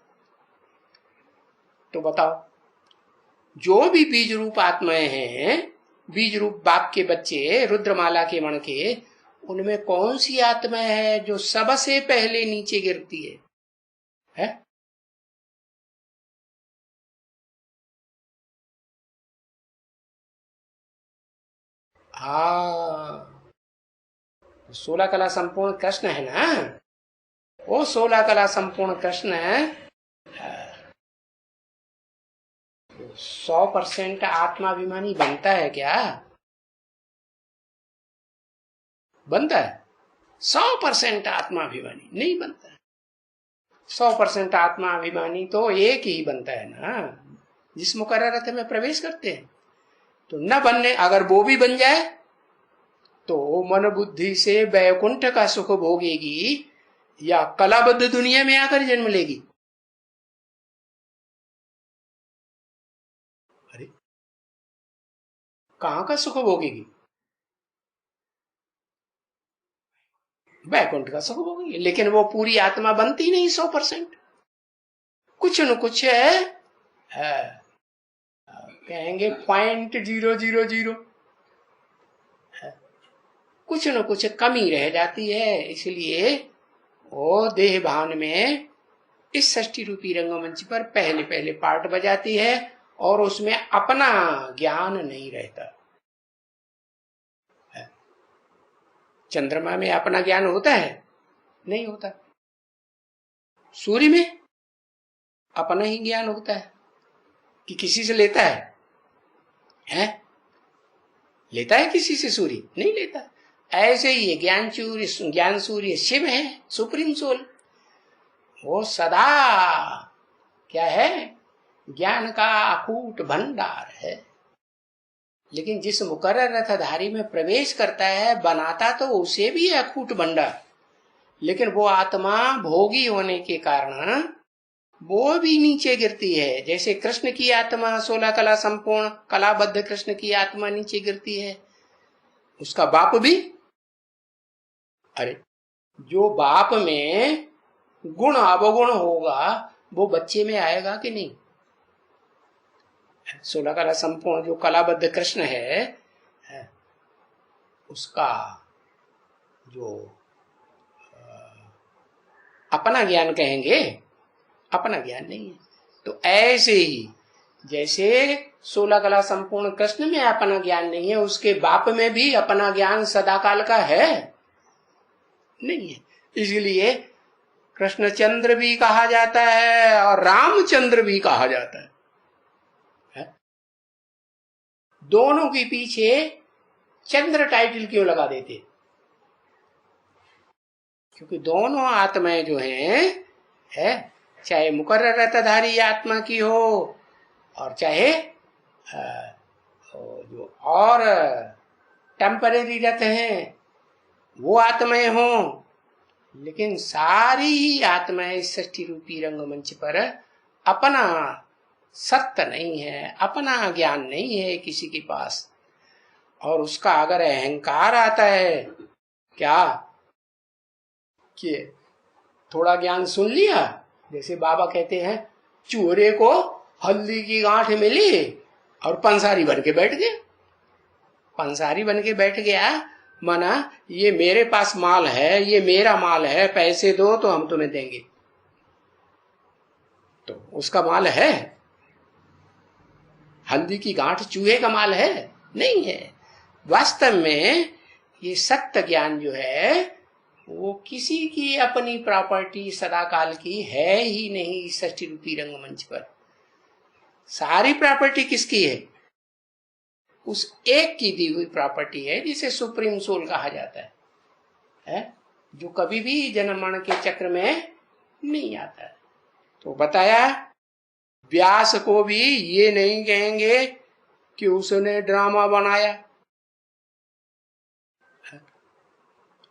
तो बताओ, जो भी बीज रूप आत्माएं हैं, बीज रूप बाप के बच्चे, रुद्रमाला के मण के, उनमें कौन सी आत्मा है जो सबसे पहले नीचे गिरती है? हाँ, 16 कला संपूर्ण कृष्ण है ना, वो 16 कला संपूर्ण कृष्ण है। 100% आत्माभिमानी बनता है क्या? बनता है? 100% आत्माभिमानी नहीं बनता है। 100% आत्माभिमानी तो एक ही बनता है ना, जिस मुकर्रर रथ में प्रवेश करते हैं। तो न बनने, अगर वो भी बन जाए तो मन बुद्धि से वैकुंठ का सुख भोगेगी या कलाबद्ध दुनिया में आकर जन्म लेगी? अरे कहां का सुख भोगेगी? वैकुंठ का सुख भोगेगी, लेकिन वो पूरी आत्मा बनती नहीं 100%। कुछ न कुछ है, कहेंगे 0.000 कुछ न कुछ कमी रह जाती है। इसलिए वो देह भान में इस षष्ठी रूपी रंगमंच पर पहले पहले पार्ट बजाती है, और उसमें अपना ज्ञान नहीं रहता। चंद्रमा में अपना ज्ञान होता है? नहीं होता। सूर्य में अपना ही ज्ञान होता है कि किसी से लेता है? लेता है किसी से सूर्य? नहीं लेता। ऐसे ही ज्ञान सूर्य शिव है, सुप्रीम सोल। वो सदा क्या है? ज्ञान का अकूट भंडार है। लेकिन जिस मुकर्रर रथधारी में प्रवेश करता है, बनाता तो उसे भी अकूट भंडार, लेकिन वो आत्मा भोगी होने के कारण वो भी नीचे गिरती है। जैसे कृष्ण की आत्मा 16 कला संपूर्ण कलाबद्ध कृष्ण की आत्मा नीचे गिरती है, उसका बाप भी। अरे जो बाप में गुण अवगुण होगा वो बच्चे में आएगा कि नहीं? 16 कला संपूर्ण जो कलाबद्ध कृष्ण है, उसका जो अपना ज्ञान कहेंगे, अपना ज्ञान नहीं है। तो ऐसे ही जैसे 16 कला संपूर्ण कृष्ण में अपना ज्ञान नहीं है, उसके बाप में भी अपना ज्ञान सदाकाल का है? नहीं है। इसलिए कृष्णचंद्र भी कहा जाता है और रामचंद्र भी कहा जाता है। दोनों के पीछे चंद्र टाइटल क्यों लगा देते? क्योंकि दोनों आत्माएं जो है चाहे मुकर्रर रथधारी आत्मा की हो और चाहे जो और टेम्परेरी रथ हैं वो आत्माएं हों, लेकिन सारी ही आत्माएं षष्ठी रूपी रंगमंच पर अपना सत्य नहीं है, अपना ज्ञान नहीं है किसी के पास। और उसका अगर अहंकार आता है क्या कि थोड़ा ज्ञान सुन लिया, जैसे बाबा कहते हैं चूरे को हल्दी की गांठ मिली और पंसारी बन के बैठ गया। पंसारी बन के बैठ गया माना ये मेरे पास माल है, ये मेरा माल है, पैसे दो तो हम तुम्हें देंगे। उसका माल है? हल्दी की गांठ चूहे का माल है? नहीं है। वास्तव में ये सत्य ज्ञान जो है वो किसी की अपनी प्रॉपर्टी सदाकाल की है ही नहीं। षष्ठी रूपी रंगमंच पर सारी प्रॉपर्टी किसकी है? उस एक की दी हुई प्रॉपर्टी है, जिसे सुप्रीम सोल कहा जाता है, जो कभी भी जन्म मरण के चक्र में नहीं आता है। तो बताया व्यास को भी ये नहीं कहेंगे कि उसने ड्रामा बनाया।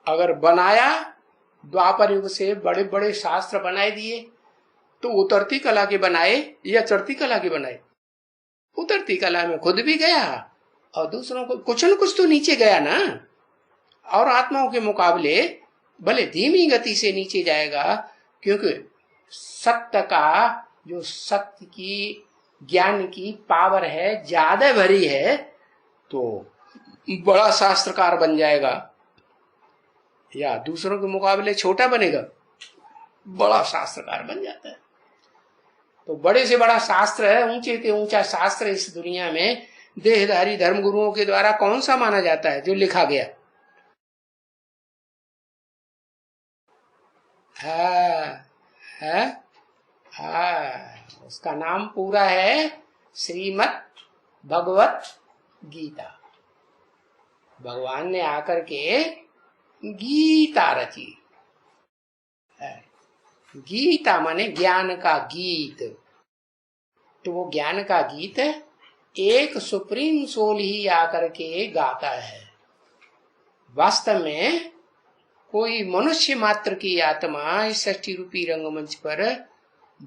अगर बनाया, द्वापर युग से बड़े बड़े शास्त्र बनाए दिए, तो उतरती कला के बनाए या चढ़ती कला के बनाए? उतरती कला में खुद भी गया और दूसरों को कुछ न कुछ तो नीचे गया ना। और आत्माओं के मुकाबले भले धीमी गति से नीचे जाएगा, क्योंकि सत्य का जो सत्य की ज्ञान की पावर है ज्यादा भरी है, तो बड़ा शास्त्रकार बन जाएगा या दूसरों के मुकाबले छोटा बनेगा, बड़ा शास्त्रकार बन जाता है। तो बड़े से बड़ा शास्त्र है, ऊंचे से ऊंचा शास्त्र इस दुनिया में देहधारी धर्म गुरुओं के द्वारा कौन सा माना जाता है? जो लिखा गया है, उसका नाम पूरा है श्रीमद् भगवत गीता। भगवान ने आकर के गीता रची। गीता माने ज्ञान का गीत। तो वो ज्ञान का गीत एक सुप्रीम सोल ही आकर के गाता है। वास्तव में कोई मनुष्य मात्र की आत्मा इस षष्ठी रूपी रंगमंच पर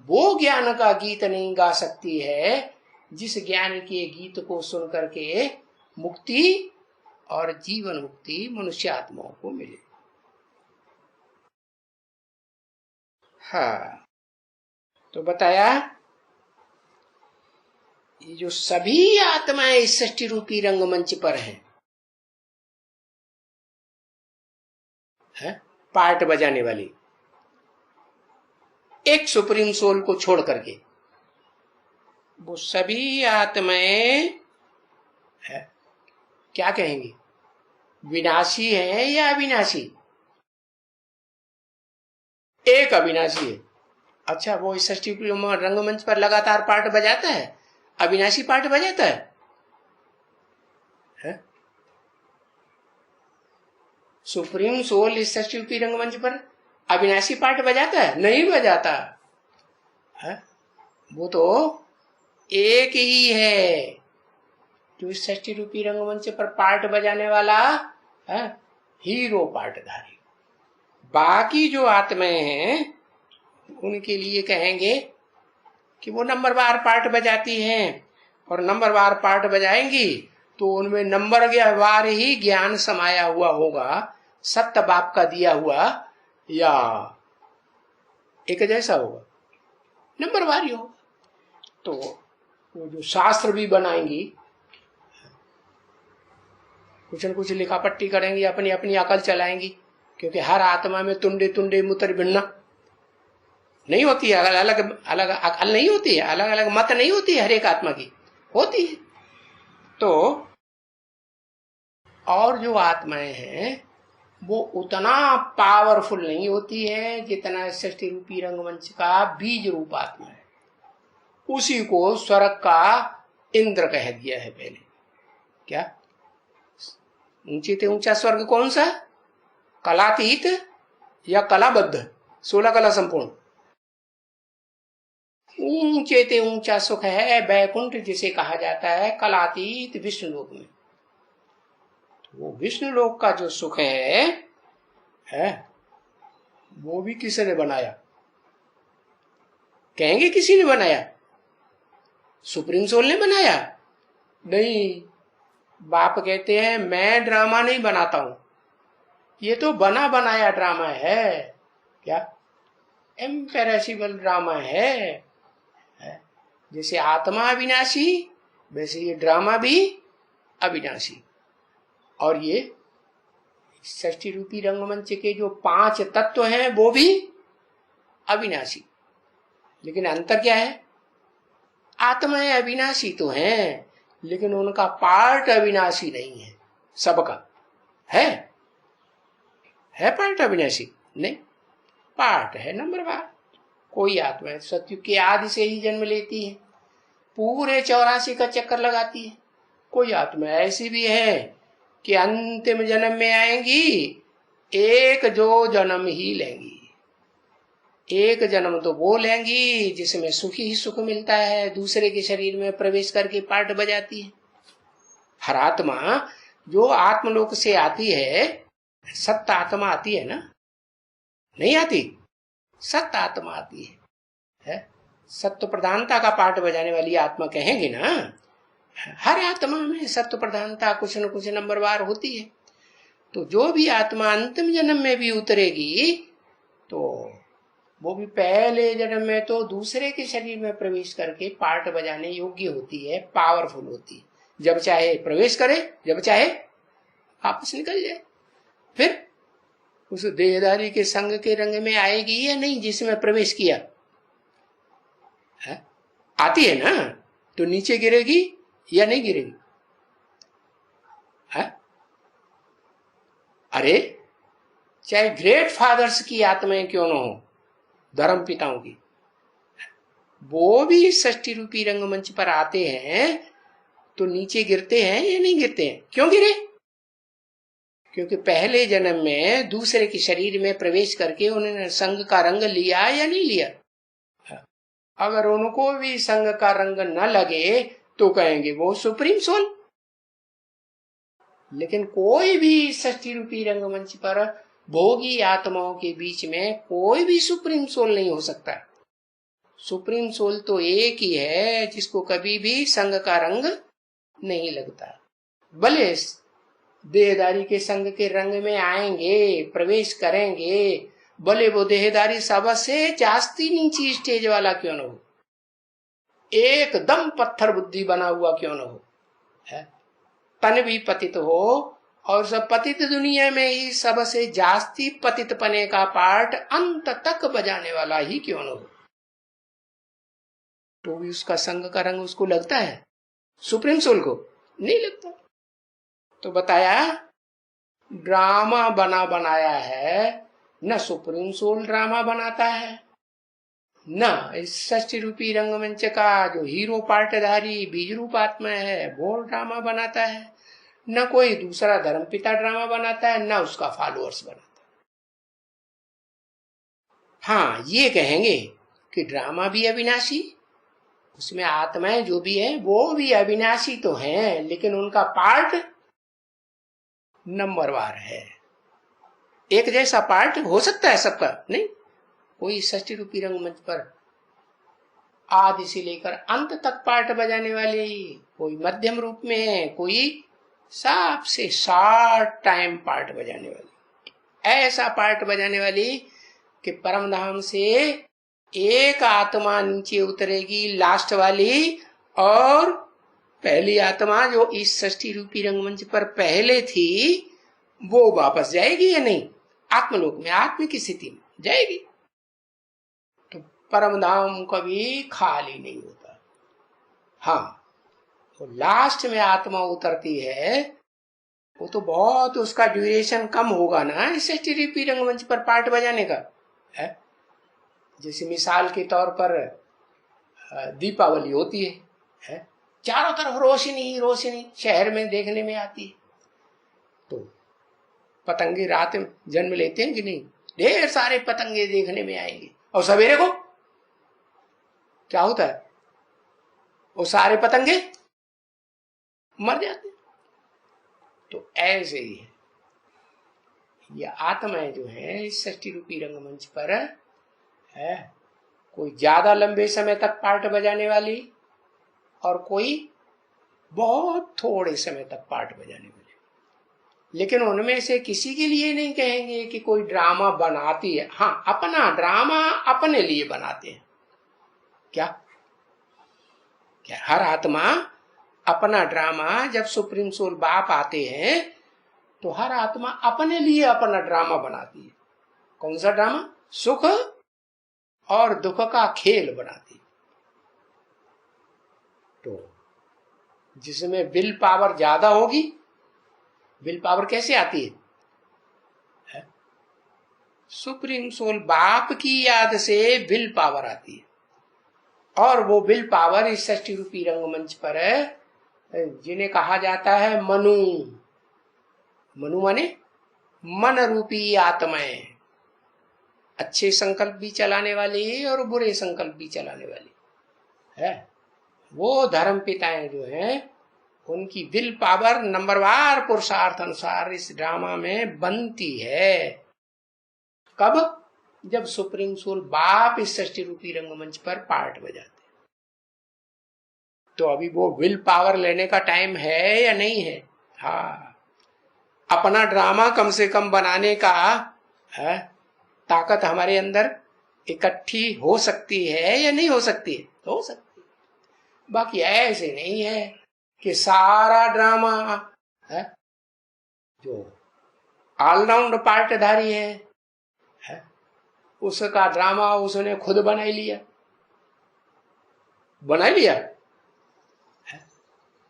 वो ज्ञान का गीत नहीं गा सकती है जिस ज्ञान के गीत को सुन करके मुक्ति और जीवन मुक्ति मनुष्य आत्माओं को मिले। हाँ, तो बताया ये जो सभी आत्माएं इस षष्ठी रूपी रंगमंच पर हैं, पार्ट बजाने वाली, एक सुप्रीम सोल को छोड़ करके वो सभी आत्माएं क्या कहेंगे? विनाशी है या अविनाशी? एक अविनाशी है। अच्छा, वो इस षष्ठी रंगमंच पर लगातार पार्ट बजाता है, अविनाशी पार्ट बजाता है? सुप्रीम सोल इस षष्ठी रंगमंच पर अविनाशी पार्ट बजाता है? नहीं बजाता है। वो तो एक ही है जो इस षष्ठी रूपी रंगमंच पर पार्ट बजाने वाला है, हीरो पार्टधारी। बाकी जो आत्माएं हैं उनके लिए कहेंगे कि वो नंबरवार पार्ट बजाती हैं, और नंबरवार पार्ट बजाएंगी तो उनमें नंबर वार ही ज्ञान समाया हुआ होगा, सत्य बाप का दिया हुआ या एक जैसा होगा, नंबरवार ही होगा। तो वो जो शास्त्र भी बनाएंगी, कुछ न कुछ लिखा पट्टी करेंगी, अपनी अपनी अकल चलाएंगी, क्योंकि हर आत्मा में तुंडे तुंडे मुतर भिन्ना नहीं होती है, अलग अलग अलग अकल नहीं होती है, अलग अलग मत नहीं होती है, हर एक आत्मा की होती है। तो और जो आत्माएं हैं वो उतना पावरफुल नहीं होती है जितना षष्ठी रूपी रंगमंच का बीज रूप आत्मा है। उसी को स्वर्ग का इंद्र कह दिया है पहले। क्या ऊंचे से ऊंचा स्वर्ग कौन सा? कलातीत या कलाबद्ध? 16 कला संपूर्ण। ऊंचे से ऊंचा सुख है बैकुंठ, जिसे कहा जाता है कलातीत विष्णु लोक में। तो वो विष्णु लोक का जो सुख है वो भी किसने बनाया? कहेंगे किसी ने बनाया? सुप्रीम सोल ने बनाया? नहीं, बाप कहते हैं मैं ड्रामा नहीं बनाता हूं, ये तो बना बनाया ड्रामा है। क्या? इम्पेरेसिबल ड्रामा है। जैसे आत्मा अविनाशी वैसे ये ड्रामा भी अविनाशी। और ये षष्ठी रूपी रंगमंच के जो 5 तत्व हैं वो भी अविनाशी। लेकिन अंतर क्या है? आत्माएं अविनाशी तो हैं, लेकिन उनका पार्ट अविनाशी नहीं है। सबका है पार्ट अविनाशी नहीं, पार्ट है नंबर बार। कोई आत्मा है सतयुग के आदि से ही जन्म लेती है, पूरे 84 का चक्कर लगाती है। कोई आत्मा ऐसी भी है कि अंतिम जन्म में आएंगी, एक जो जन्म ही लेंगी। एक जन्म तो वो लेंगी जिसमें सुख ही सुख मिलता है, दूसरे के शरीर में प्रवेश करके पार्ट बजाती है। हर आत्मा जो आत्मलोक से आती है, सत्य आत्मा आती है ना, नहीं आती? सत्य आत्मा आती है सत्य प्रधानता का पार्ट बजाने वाली आत्मा कहेंगे ना। हर आत्मा में सत्य प्रधानता कुछ न कुछ नंबरवार होती है। तो जो भी आत्मा अंतिम जन्म में भी उतरेगी, तो वो भी पहले जन्म में तो दूसरे के शरीर में प्रवेश करके पार्ट बजाने योग्य होती है, पावरफुल होती है। जब चाहे प्रवेश करे, जब चाहे वापस निकल जाए। फिर उस देहधारी के संग के रंग में आएगी या नहीं जिसमें प्रवेश किया है? आती है ना, तो नीचे गिरेगी या नहीं गिरेगी है? अरे चाहे ग्रेट फादर्स की आत्माएं क्यों न हो, धर्म पिताओं की, वो भी षष्ठी रूपी रंगमंच पर आते हैं तो नीचे गिरते हैं या नहीं गिरते हैं? क्यों गिरे? क्योंकि पहले जन्म में दूसरे के शरीर में प्रवेश करके उन्होंने संग का रंग लिया या नहीं लिया। अगर उनको भी संग का रंग न लगे तो कहेंगे वो सुप्रीम सोल। लेकिन कोई भी षष्ठी रूपी रंगमंच पर भोगी आत्माओं के बीच में कोई भी सुप्रीम सोल नहीं हो सकता। सुप्रीम सोल तो एक ही है जिसको कभी भी संग का रंग नहीं लगता। भले देहदारी के संग के रंग में आएंगे, प्रवेश करेंगे, भले वो देहदारी सबसे जास्ती नीची स्टेज वाला क्यों न हो, एकदम पत्थर बुद्धि बना हुआ क्यों न हो, है? तन भी पतित हो और सब पतित दुनिया में ही सबसे जास्ती पतित पने का पार्ट अंत तक बजाने वाला ही क्यों न हो, तो भी उसका संग का रंग उसको लगता है, सुप्रीम सोल को नहीं लगता। तो बताया ड्रामा बना बनाया है, न सुप्रीम सोल ड्रामा बनाता है, न इस षष्ठी रूपी रंगमंच का जो हीरो पार्टधारी बीज रूप आत्मा है वो ड्रामा बनाता है, न कोई दूसरा धर्मपिता ड्रामा बनाता है, न उसका फॉलोअर्स बनाता है। हाँ, ये कहेंगे कि ड्रामा भी अविनाशी, उसमें आत्माएं जो भी है वो भी अविनाशी तो हैं, लेकिन उनका पार्ट नंबरवार है। एक जैसा पार्ट हो सकता है सबका नहीं। कोई षष्ठी रूपी रंगमंच पर आदि से लेकर अंत तक पार्ट बजाने वाले, कोई मध्यम रूप में है, कोई सबसे शॉर्ट टाइम पार्ट बजाने वाली, ऐसा पार्ट बजाने वाली कि परम धाम से एक आत्मा नीचे उतरेगी लास्ट वाली, और पहली आत्मा जो इस षष्ठी रूपी रंगमंच पर पहले थी वो वापस जाएगी या नहीं, आत्मलोक में आत्मिक स्थिति में जाएगी। तो परम धाम कभी खाली नहीं होता। हाँ, तो लास्ट में आत्मा उतरती है, वो तो बहुत उसका ड्यूरेशन कम होगा ना षष्ठी रूपी रंगमंच पर पार्ट बजाने का है। जैसे मिसाल के तौर पर दीपावली होती है, चारों तरफ रोशनी रोशनी शहर में देखने में आती है। तो पतंगे रात में जन्म लेते हैं कि नहीं, ढेर सारे पतंगे देखने में आएंगे, और सवेरे को क्या होता है, वो सारे पतंगे मर जाते हैं। तो ऐसे ही है ये आत्माएं जो है इस षष्ठी रूपी रंगमंच पर है, कोई ज्यादा लंबे समय तक पार्ट बजाने वाली और कोई बहुत थोड़े समय तक पार्ट बजाने वाली। लेकिन उनमें से किसी के लिए नहीं कहेंगे कि कोई ड्रामा बनाती है। हाँ, अपना ड्रामा अपने लिए बनाते हैं। क्या क्या हर आत्मा अपना ड्रामा, जब सुप्रीम सोल बाप आते हैं तो हर आत्मा अपने लिए अपना ड्रामा बनाती है। कौन सा ड्रामा? सुख और दुख का खेल बनाती है। तो जिसमें विल पावर ज्यादा होगी, विल पावर कैसे आती है? सुप्रीम सोल बाप की याद से विल पावर आती है। और वो विल पावर इस षष्ठी रूपी रंगमंच पर जिन्हें कहा जाता है मनु। मनु माने मन रूपी आत्माएं, अच्छे संकल्प भी चलाने वाली और बुरे संकल्प भी चलाने वाली है। वो धर्म पिताएं जो हैं, उनकी विल पावर नंबरवार पुरुषार्थ अनुसार इस ड्रामा में बनती है। कब? जब सुप्रीम सोल बाप इस षष्ठी रूपी रंगमंच पर पार्ट बजाते। तो अभी वो विल पावर लेने का टाइम है या नहीं है? हाँ, अपना ड्रामा कम से कम बनाने का है ताकत हमारे अंदर इकट्ठी हो सकती है या नहीं हो सकती है? तो हो सकती है। बाकी ऐसे नहीं है कि सारा ड्रामा है जो ऑलराउंड पार्टधारी है उसका ड्रामा उसने खुद बना लिया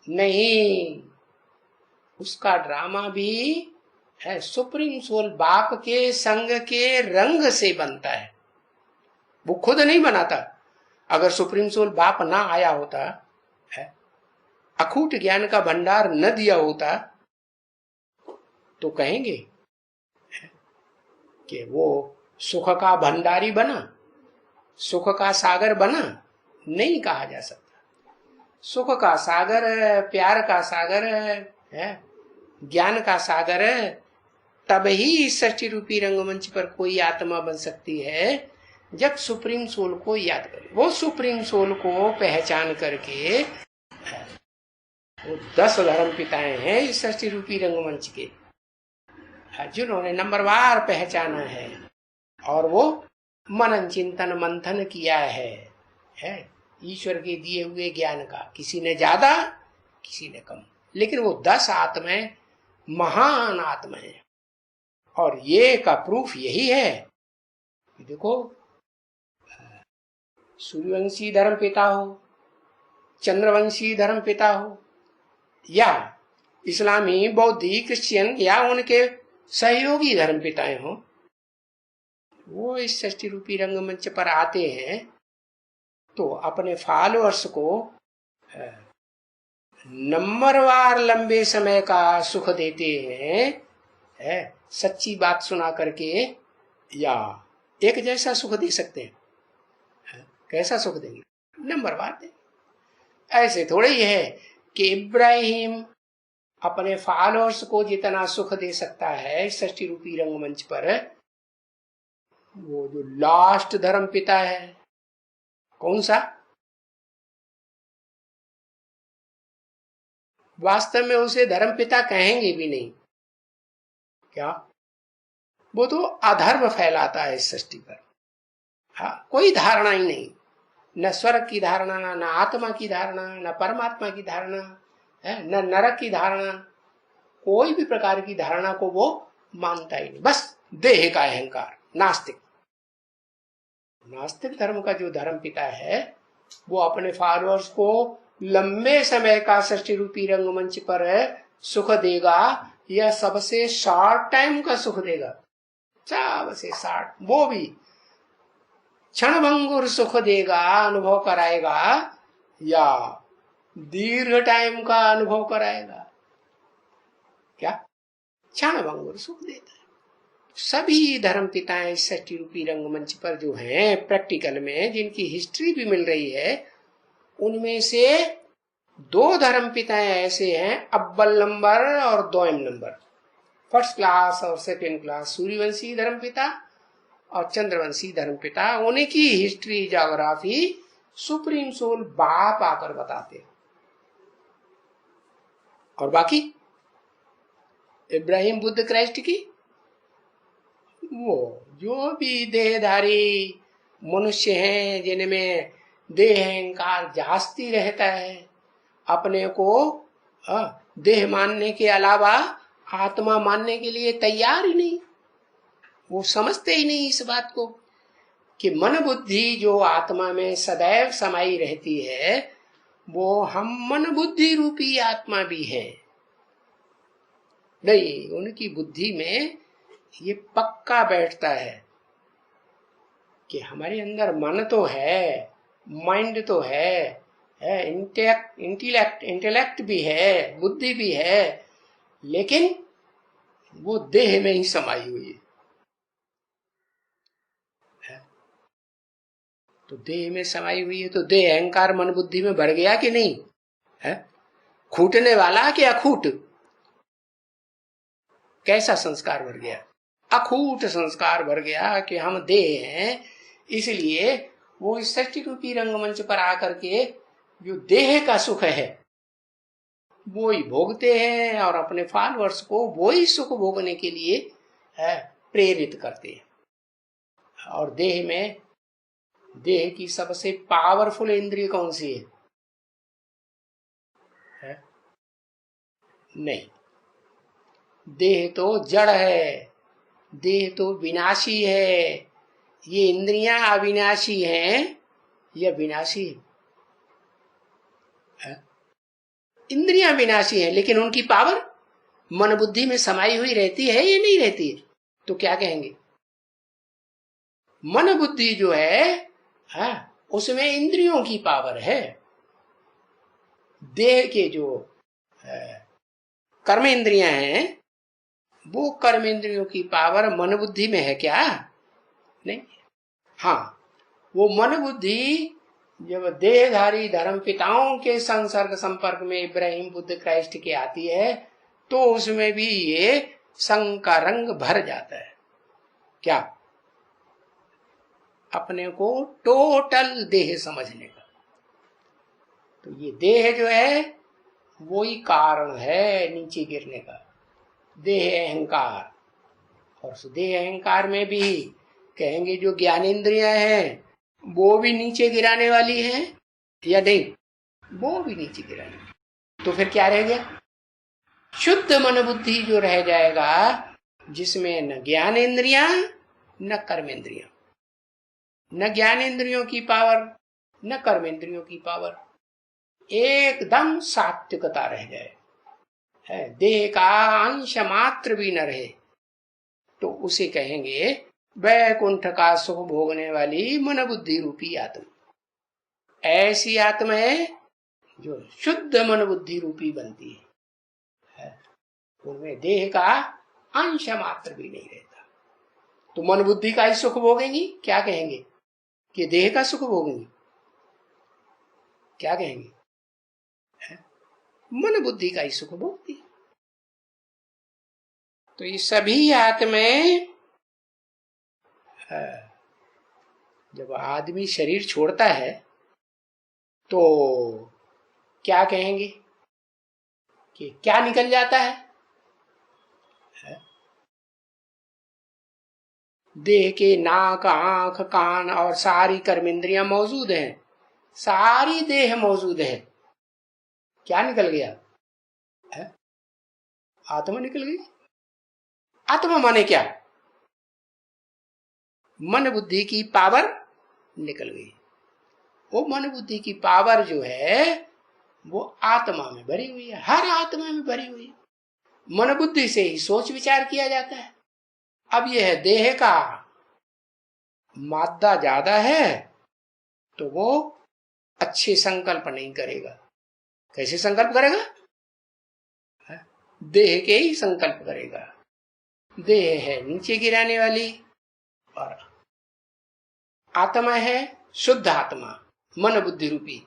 नहीं, उसका ड्रामा भी है सुप्रीम सोल बाप के संग के रंग से बनता है। वो खुद नहीं बनाता। अगर सुप्रीम सोल बाप ना आया होता है, अखूट ज्ञान का भंडार न दिया होता, तो कहेंगे कि वो सुख का भंडारी बना, सुख का सागर बना। नहीं कहा जा सकता। सुख का सागर, प्यार का सागर है, ज्ञान का सागर, तब ही इस षष्ठी रूपी रंगमंच पर कोई आत्मा बन सकती है जब सुप्रीम सोल को याद करे। वो सुप्रीम सोल को पहचान करके, वो 10 धर्म पिताएं हैं इस षष्ठी रूपी रंगमंच के, जिन्होंने नंबरवार पहचाना है और वो मनन चिंतन मंथन किया है ईश्वर के दिए हुए ज्ञान का। किसी ने ज्यादा, किसी ने कम, लेकिन वो 10 आत्माएं महान आत्माएं। और ये का प्रूफ यही है कि देखो, सूर्यवंशी धर्म पिता हो, चंद्रवंशी धर्म पिता हो, या इस्लामी, बौद्धिक, क्रिश्चियन या उनके सहयोगी धर्म पिताएं हो, वो इस षष्ठी रूपी रंगमंच पर आते हैं तो अपने फॉलोअर्स को नंबरवार लंबे समय का सुख देते हैं, सच्ची बात सुना करके, या एक जैसा सुख दे सकते हैं। कैसा सुख देंगे? नंबरवार देंगे। ऐसे थोड़े ही है कि इब्राहिम अपने फॉलोअर्स को जितना सुख दे सकता है षष्ठी रूपी रंगमंच पर, वो जो लास्ट धर्म पिता है, कौन सा? वास्तव में उसे धर्म पिता कहेंगे भी नहीं। क्या? वो तो अधर्म फैलाता है इस सृष्टि पर। हाँ, कोई धारणा ही नहीं, न स्वर्ग की धारणा, न आत्मा की धारणा, न परमात्मा की धारणा, न नरक की धारणा, कोई भी प्रकार की धारणा को वो मानता ही नहीं। बस देह का अहंकार, नास्तिक। नास्तिक धर्म का जो धर्म पिता है वो अपने फॉलोअर्स को लंबे समय का षष्ठी रूपी रंगमंच पर सुख देगा, या सबसे शॉर्ट टाइम का सुख देगा, सबसे शॉर्ट, वो भी क्षणभंगुर सुख देगा, अनुभव कराएगा, या दीर्घ टाइम का अनुभव कराएगा? क्या? क्षणभंगुर सुख देता है। सभी धर्म पिताएं षष्ठी रूपी रंगमंच पर जो हैं प्रैक्टिकल में, जिनकी हिस्ट्री भी मिल रही है, उनमें से 2 धर्म पिताएं ऐसे हैं, अव्वल नंबर और दोयम नंबर, फर्स्ट क्लास और सेकेंड क्लास, सूर्यवंशी धर्म पिता और चंद्रवंशी धर्म पिता। उनकी हिस्ट्री, ज्योग्राफी सुप्रीम सोल बाप आकर बताते हैं। और बाकी इब्राहिम, बुद्ध, क्राइस्ट की, वो जो भी देहधारी मनुष्य हैं जिनमें देह अहंकार जास्ती रहता है, अपने को देह मानने के अलावा आत्मा मानने के लिए तैयार ही नहीं, वो समझते ही नहीं इस बात को कि मन बुद्धि जो आत्मा में सदैव समाई रहती है, वो हम मन बुद्धि रूपी आत्मा भी है। नहीं, उनकी बुद्धि में ये पक्का बैठता है कि हमारे अंदर मन तो है, माइंड तो है, इंटेलेक्ट भी है, बुद्धि भी है, लेकिन वो देह में ही समाई हुई है। तो देह में समाई हुई है तो देह अहंकार मन बुद्धि में बढ़ गया कि नहीं है? खूटने वाला कि अखूट? कैसा संस्कार भर गया? अखूट संस्कार भर गया कि हम देह हैं, इसलिए वो इस सृष्टि रूपी रंगमंच पर आकर के जो देह का सुख है वो ही भोगते हैं और अपने फॉलोअर्स को वो ही सुख भोगने के लिए प्रेरित करते हैं। और देह में, देह की सबसे पावरफुल इंद्रिय कौन सी है? नहीं, देह तो जड़ है, देह तो विनाशी है। ये इंद्रियां अविनाशी हैं या विनाशी है? इंद्रियां विनाशी हैं, लेकिन उनकी पावर मन बुद्धि में समाई हुई रहती है या नहीं रहती है? तो क्या कहेंगे? मन बुद्धि जो है उसमें इंद्रियों की पावर है। देह के जो कर्म इंद्रियां हैं वो कर्म इंद्रियों की पावर मन बुद्धि में है क्या? नहीं। हाँ, वो मन बुद्धि जब देहधारी धर्म पिताओं के संसर्ग संपर्क में इब्राहिम बुद्ध क्राइस्ट के आती है तो उसमें भी ये संग का रंग भर जाता है। क्या? अपने को टोटल देह समझने का। तो ये देह जो है वो ही कारण है नीचे गिरने का, देह अहंकार। और उस देह अहंकार में भी कहेंगे जो ज्ञानेंद्रियां हैं वो भी नीचे गिराने वाली हैं या नहीं? वो भी नीचे गिराने। तो फिर क्या रह गया? शुद्ध मन बुद्धि जो रह जाएगा, जिसमें न ज्ञानेंद्रियां न कर्मेंद्रियां, न ज्ञानेंद्रियों की पावर न कर्मेंद्रियों की पावर, एकदम सात्विकता रह जाए, है देह का अंश मात्र भी न रहे, तो उसे कहेंगे वैकुंठ का सुख भोगने वाली मन बुद्धि रूपी आत्मा। ऐसी आत्मा है जो शुद्ध मन बुद्धि रूपी बनती है, उनमें देह का अंश मात्र भी नहीं रहता। तो मन बुद्धि का ही सुख भोगेंगी। क्या कहेंगे? कि देह का सुख भोगेंगी। क्या कहेंगे? मन बुद्धि का ही सुख भोगती। तो ये सभी आत्माएं जब आदमी शरीर छोड़ता है तो क्या कहेंगे कि क्या निकल जाता है? देह के नाक, आंख, कान और सारी कर्मेंद्रियां मौजूद हैं, सारी देह मौजूद है। क्या निकल गया? आत्मा निकल गई। आत्मा माने क्या? मन बुद्धि की पावर निकल गई। वो मन बुद्धि की पावर जो है वो आत्मा में भरी हुई है, हर आत्मा में भरी हुई है। मन बुद्धि से ही सोच विचार किया जाता है। अब यह देह का मादा ज्यादा है तो वो अच्छे संकल्प नहीं करेगा। कैसे संकल्प करेगा? देह के ही संकल्प करेगा। देह है नीचे गिराने वाली और आत्मा है शुद्ध आत्मा, मन बुद्धि रूपी,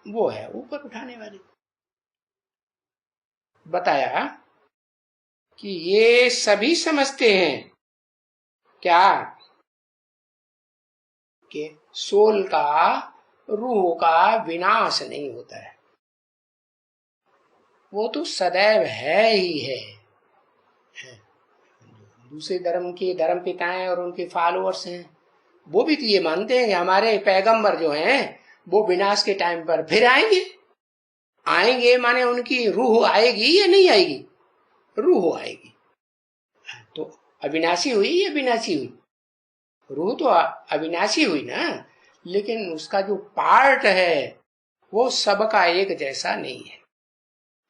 वो है ऊपर उठाने वाली। बताया कि ये सभी समझते हैं क्या कि सोल का, रूह का विनाश नहीं होता है, वो तो सदैव है ही है। दूसरे धर्म के धर्म पिताएं और उनके फॉलोअर्स हैं वो भी तो ये मानते हैं कि हमारे पैगंबर जो हैं वो विनाश के टाइम पर फिर आएंगे। आएंगे माने उनकी रूह आएगी या नहीं आएगी? रूह आएगी। तो अविनाशी हुई या विनाशी हुई? रूह तो अविनाशी हुई ना, लेकिन उसका जो पार्ट है वो सबका एक जैसा नहीं है।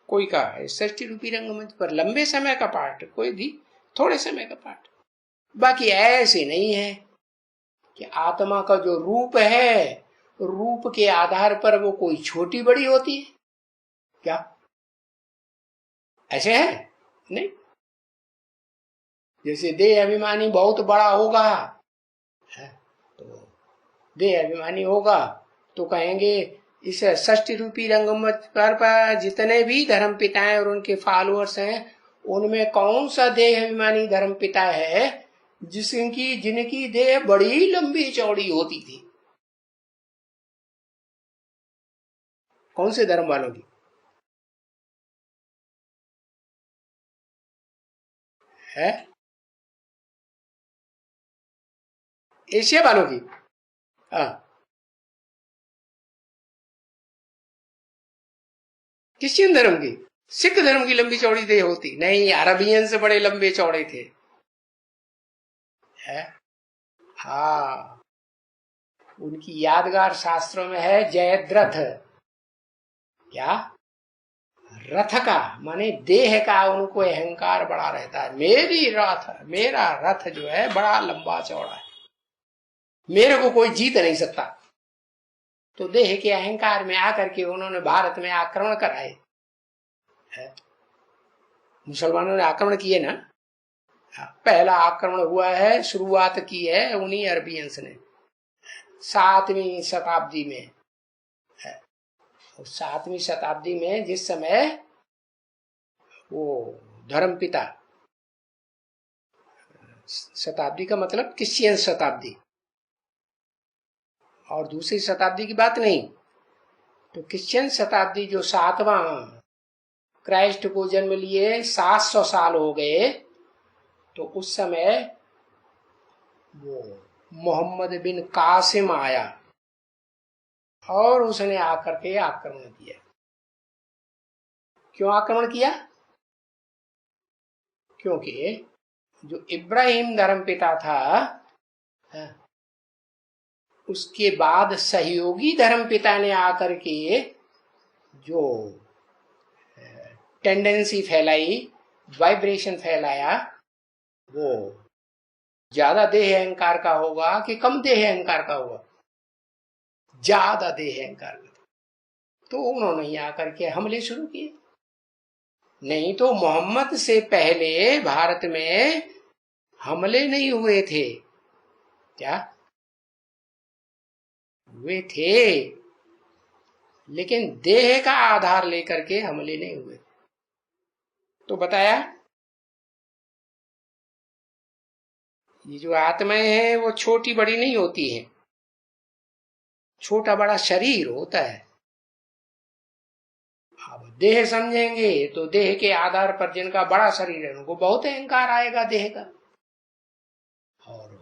कोई का है षष्ठी रूपी रंगमंच पर लंबे समय का पाठ, कोई भी थोड़े समय का पाठ। बाकी ऐसे नहीं है कि आत्मा का जो रूप है, रूप के आधार पर वो कोई छोटी बड़ी होती है क्या? ऐसे है नहीं। जैसे देह अभिमानी बहुत बड़ा होगा है, तो देह अभिमानी होगा तो कहेंगे इस षष्ठी रूपी रंगमंच पर जितने भी धर्म पिताएं और उनके फॉलोअर्स हैं, उनमें कौन सा देह अभिमानी धर्म पिता है जिनकी देह बड़ी लंबी चौड़ी होती थी? कौन से धर्म वालों की है? एशिया वालों की। हाँ, क्रिश्चियन धर्म की, सिख धर्म की लंबी चौड़ी देह होती नहीं, अरबियन से बड़े लंबे चौड़े थे। है? हाँ, उनकी यादगार शास्त्रों में है जयद्रथ। क्या? रथ का माने देह का उनको अहंकार बड़ा रहता है। मेरी रथ, मेरा रथ जो है बड़ा लंबा चौड़ा है, मेरे को कोई जीत नहीं सकता। तो देह के अहंकार में आकर के उन्होंने भारत में आक्रमण कराए। मुसलमानों ने आक्रमण किए ना, पहला आक्रमण हुआ है, शुरुआत की है उन्हीं अरबियंस ने 7वीं शताब्दी में। 7वीं शताब्दी में जिस समय वो धर्मपिता, शताब्दी का मतलब क्रिश्चियन शताब्दी, और दूसरी शताब्दी की बात नहीं, तो क्रिश्चियन शताब्दी जो 7वां, क्राइस्ट को जन्म लिए 700 साल हो गए, तो उस समय वो मोहम्मद बिन कासिम आया और उसने आकर के आक्रमण किया। क्यों आक्रमण किया? क्योंकि जो इब्राहिम धर्मपिता था, उसके बाद सहयोगी धर्मपिता ने आकर के जो टेंडेंसी फैलाई, वाइब्रेशन फैलाया, वो ज्यादा देह अहंकार का होगा कि कम देह अहंकार का होगा? ज्यादा देह अहंकार का। तो उन्होंने ही आकर के हमले शुरू किए। नहीं तो मोहम्मद से पहले भारत में हमले नहीं हुए थे क्या? हुए थे, लेकिन देह का आधार लेकर के हमले नहीं हुए। तो बताया ये जो आत्माएं हैं वो छोटी बड़ी नहीं होती है, छोटा बड़ा शरीर होता है। अब देह समझेंगे तो देह के आधार पर जिनका बड़ा शरीर है उनको बहुत अहंकार आएगा देह का, और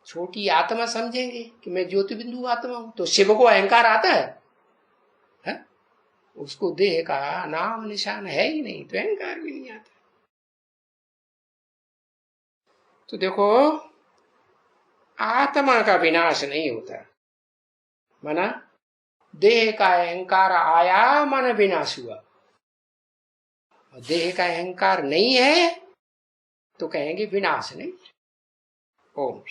छोटी आत्मा समझेंगे कि मैं ज्योति बिंदु आत्मा हूं तो शिव को अहंकार आता है? उसको देह का नाम निशान है ही नहीं, तो अहंकार भी नहीं आता। तो देखो, आत्मा का विनाश नहीं होता, माना देह का अहंकार आया मन विनाश हुआ। देह का अहंकार नहीं है तो कहेंगे विनाश नहीं। ओम।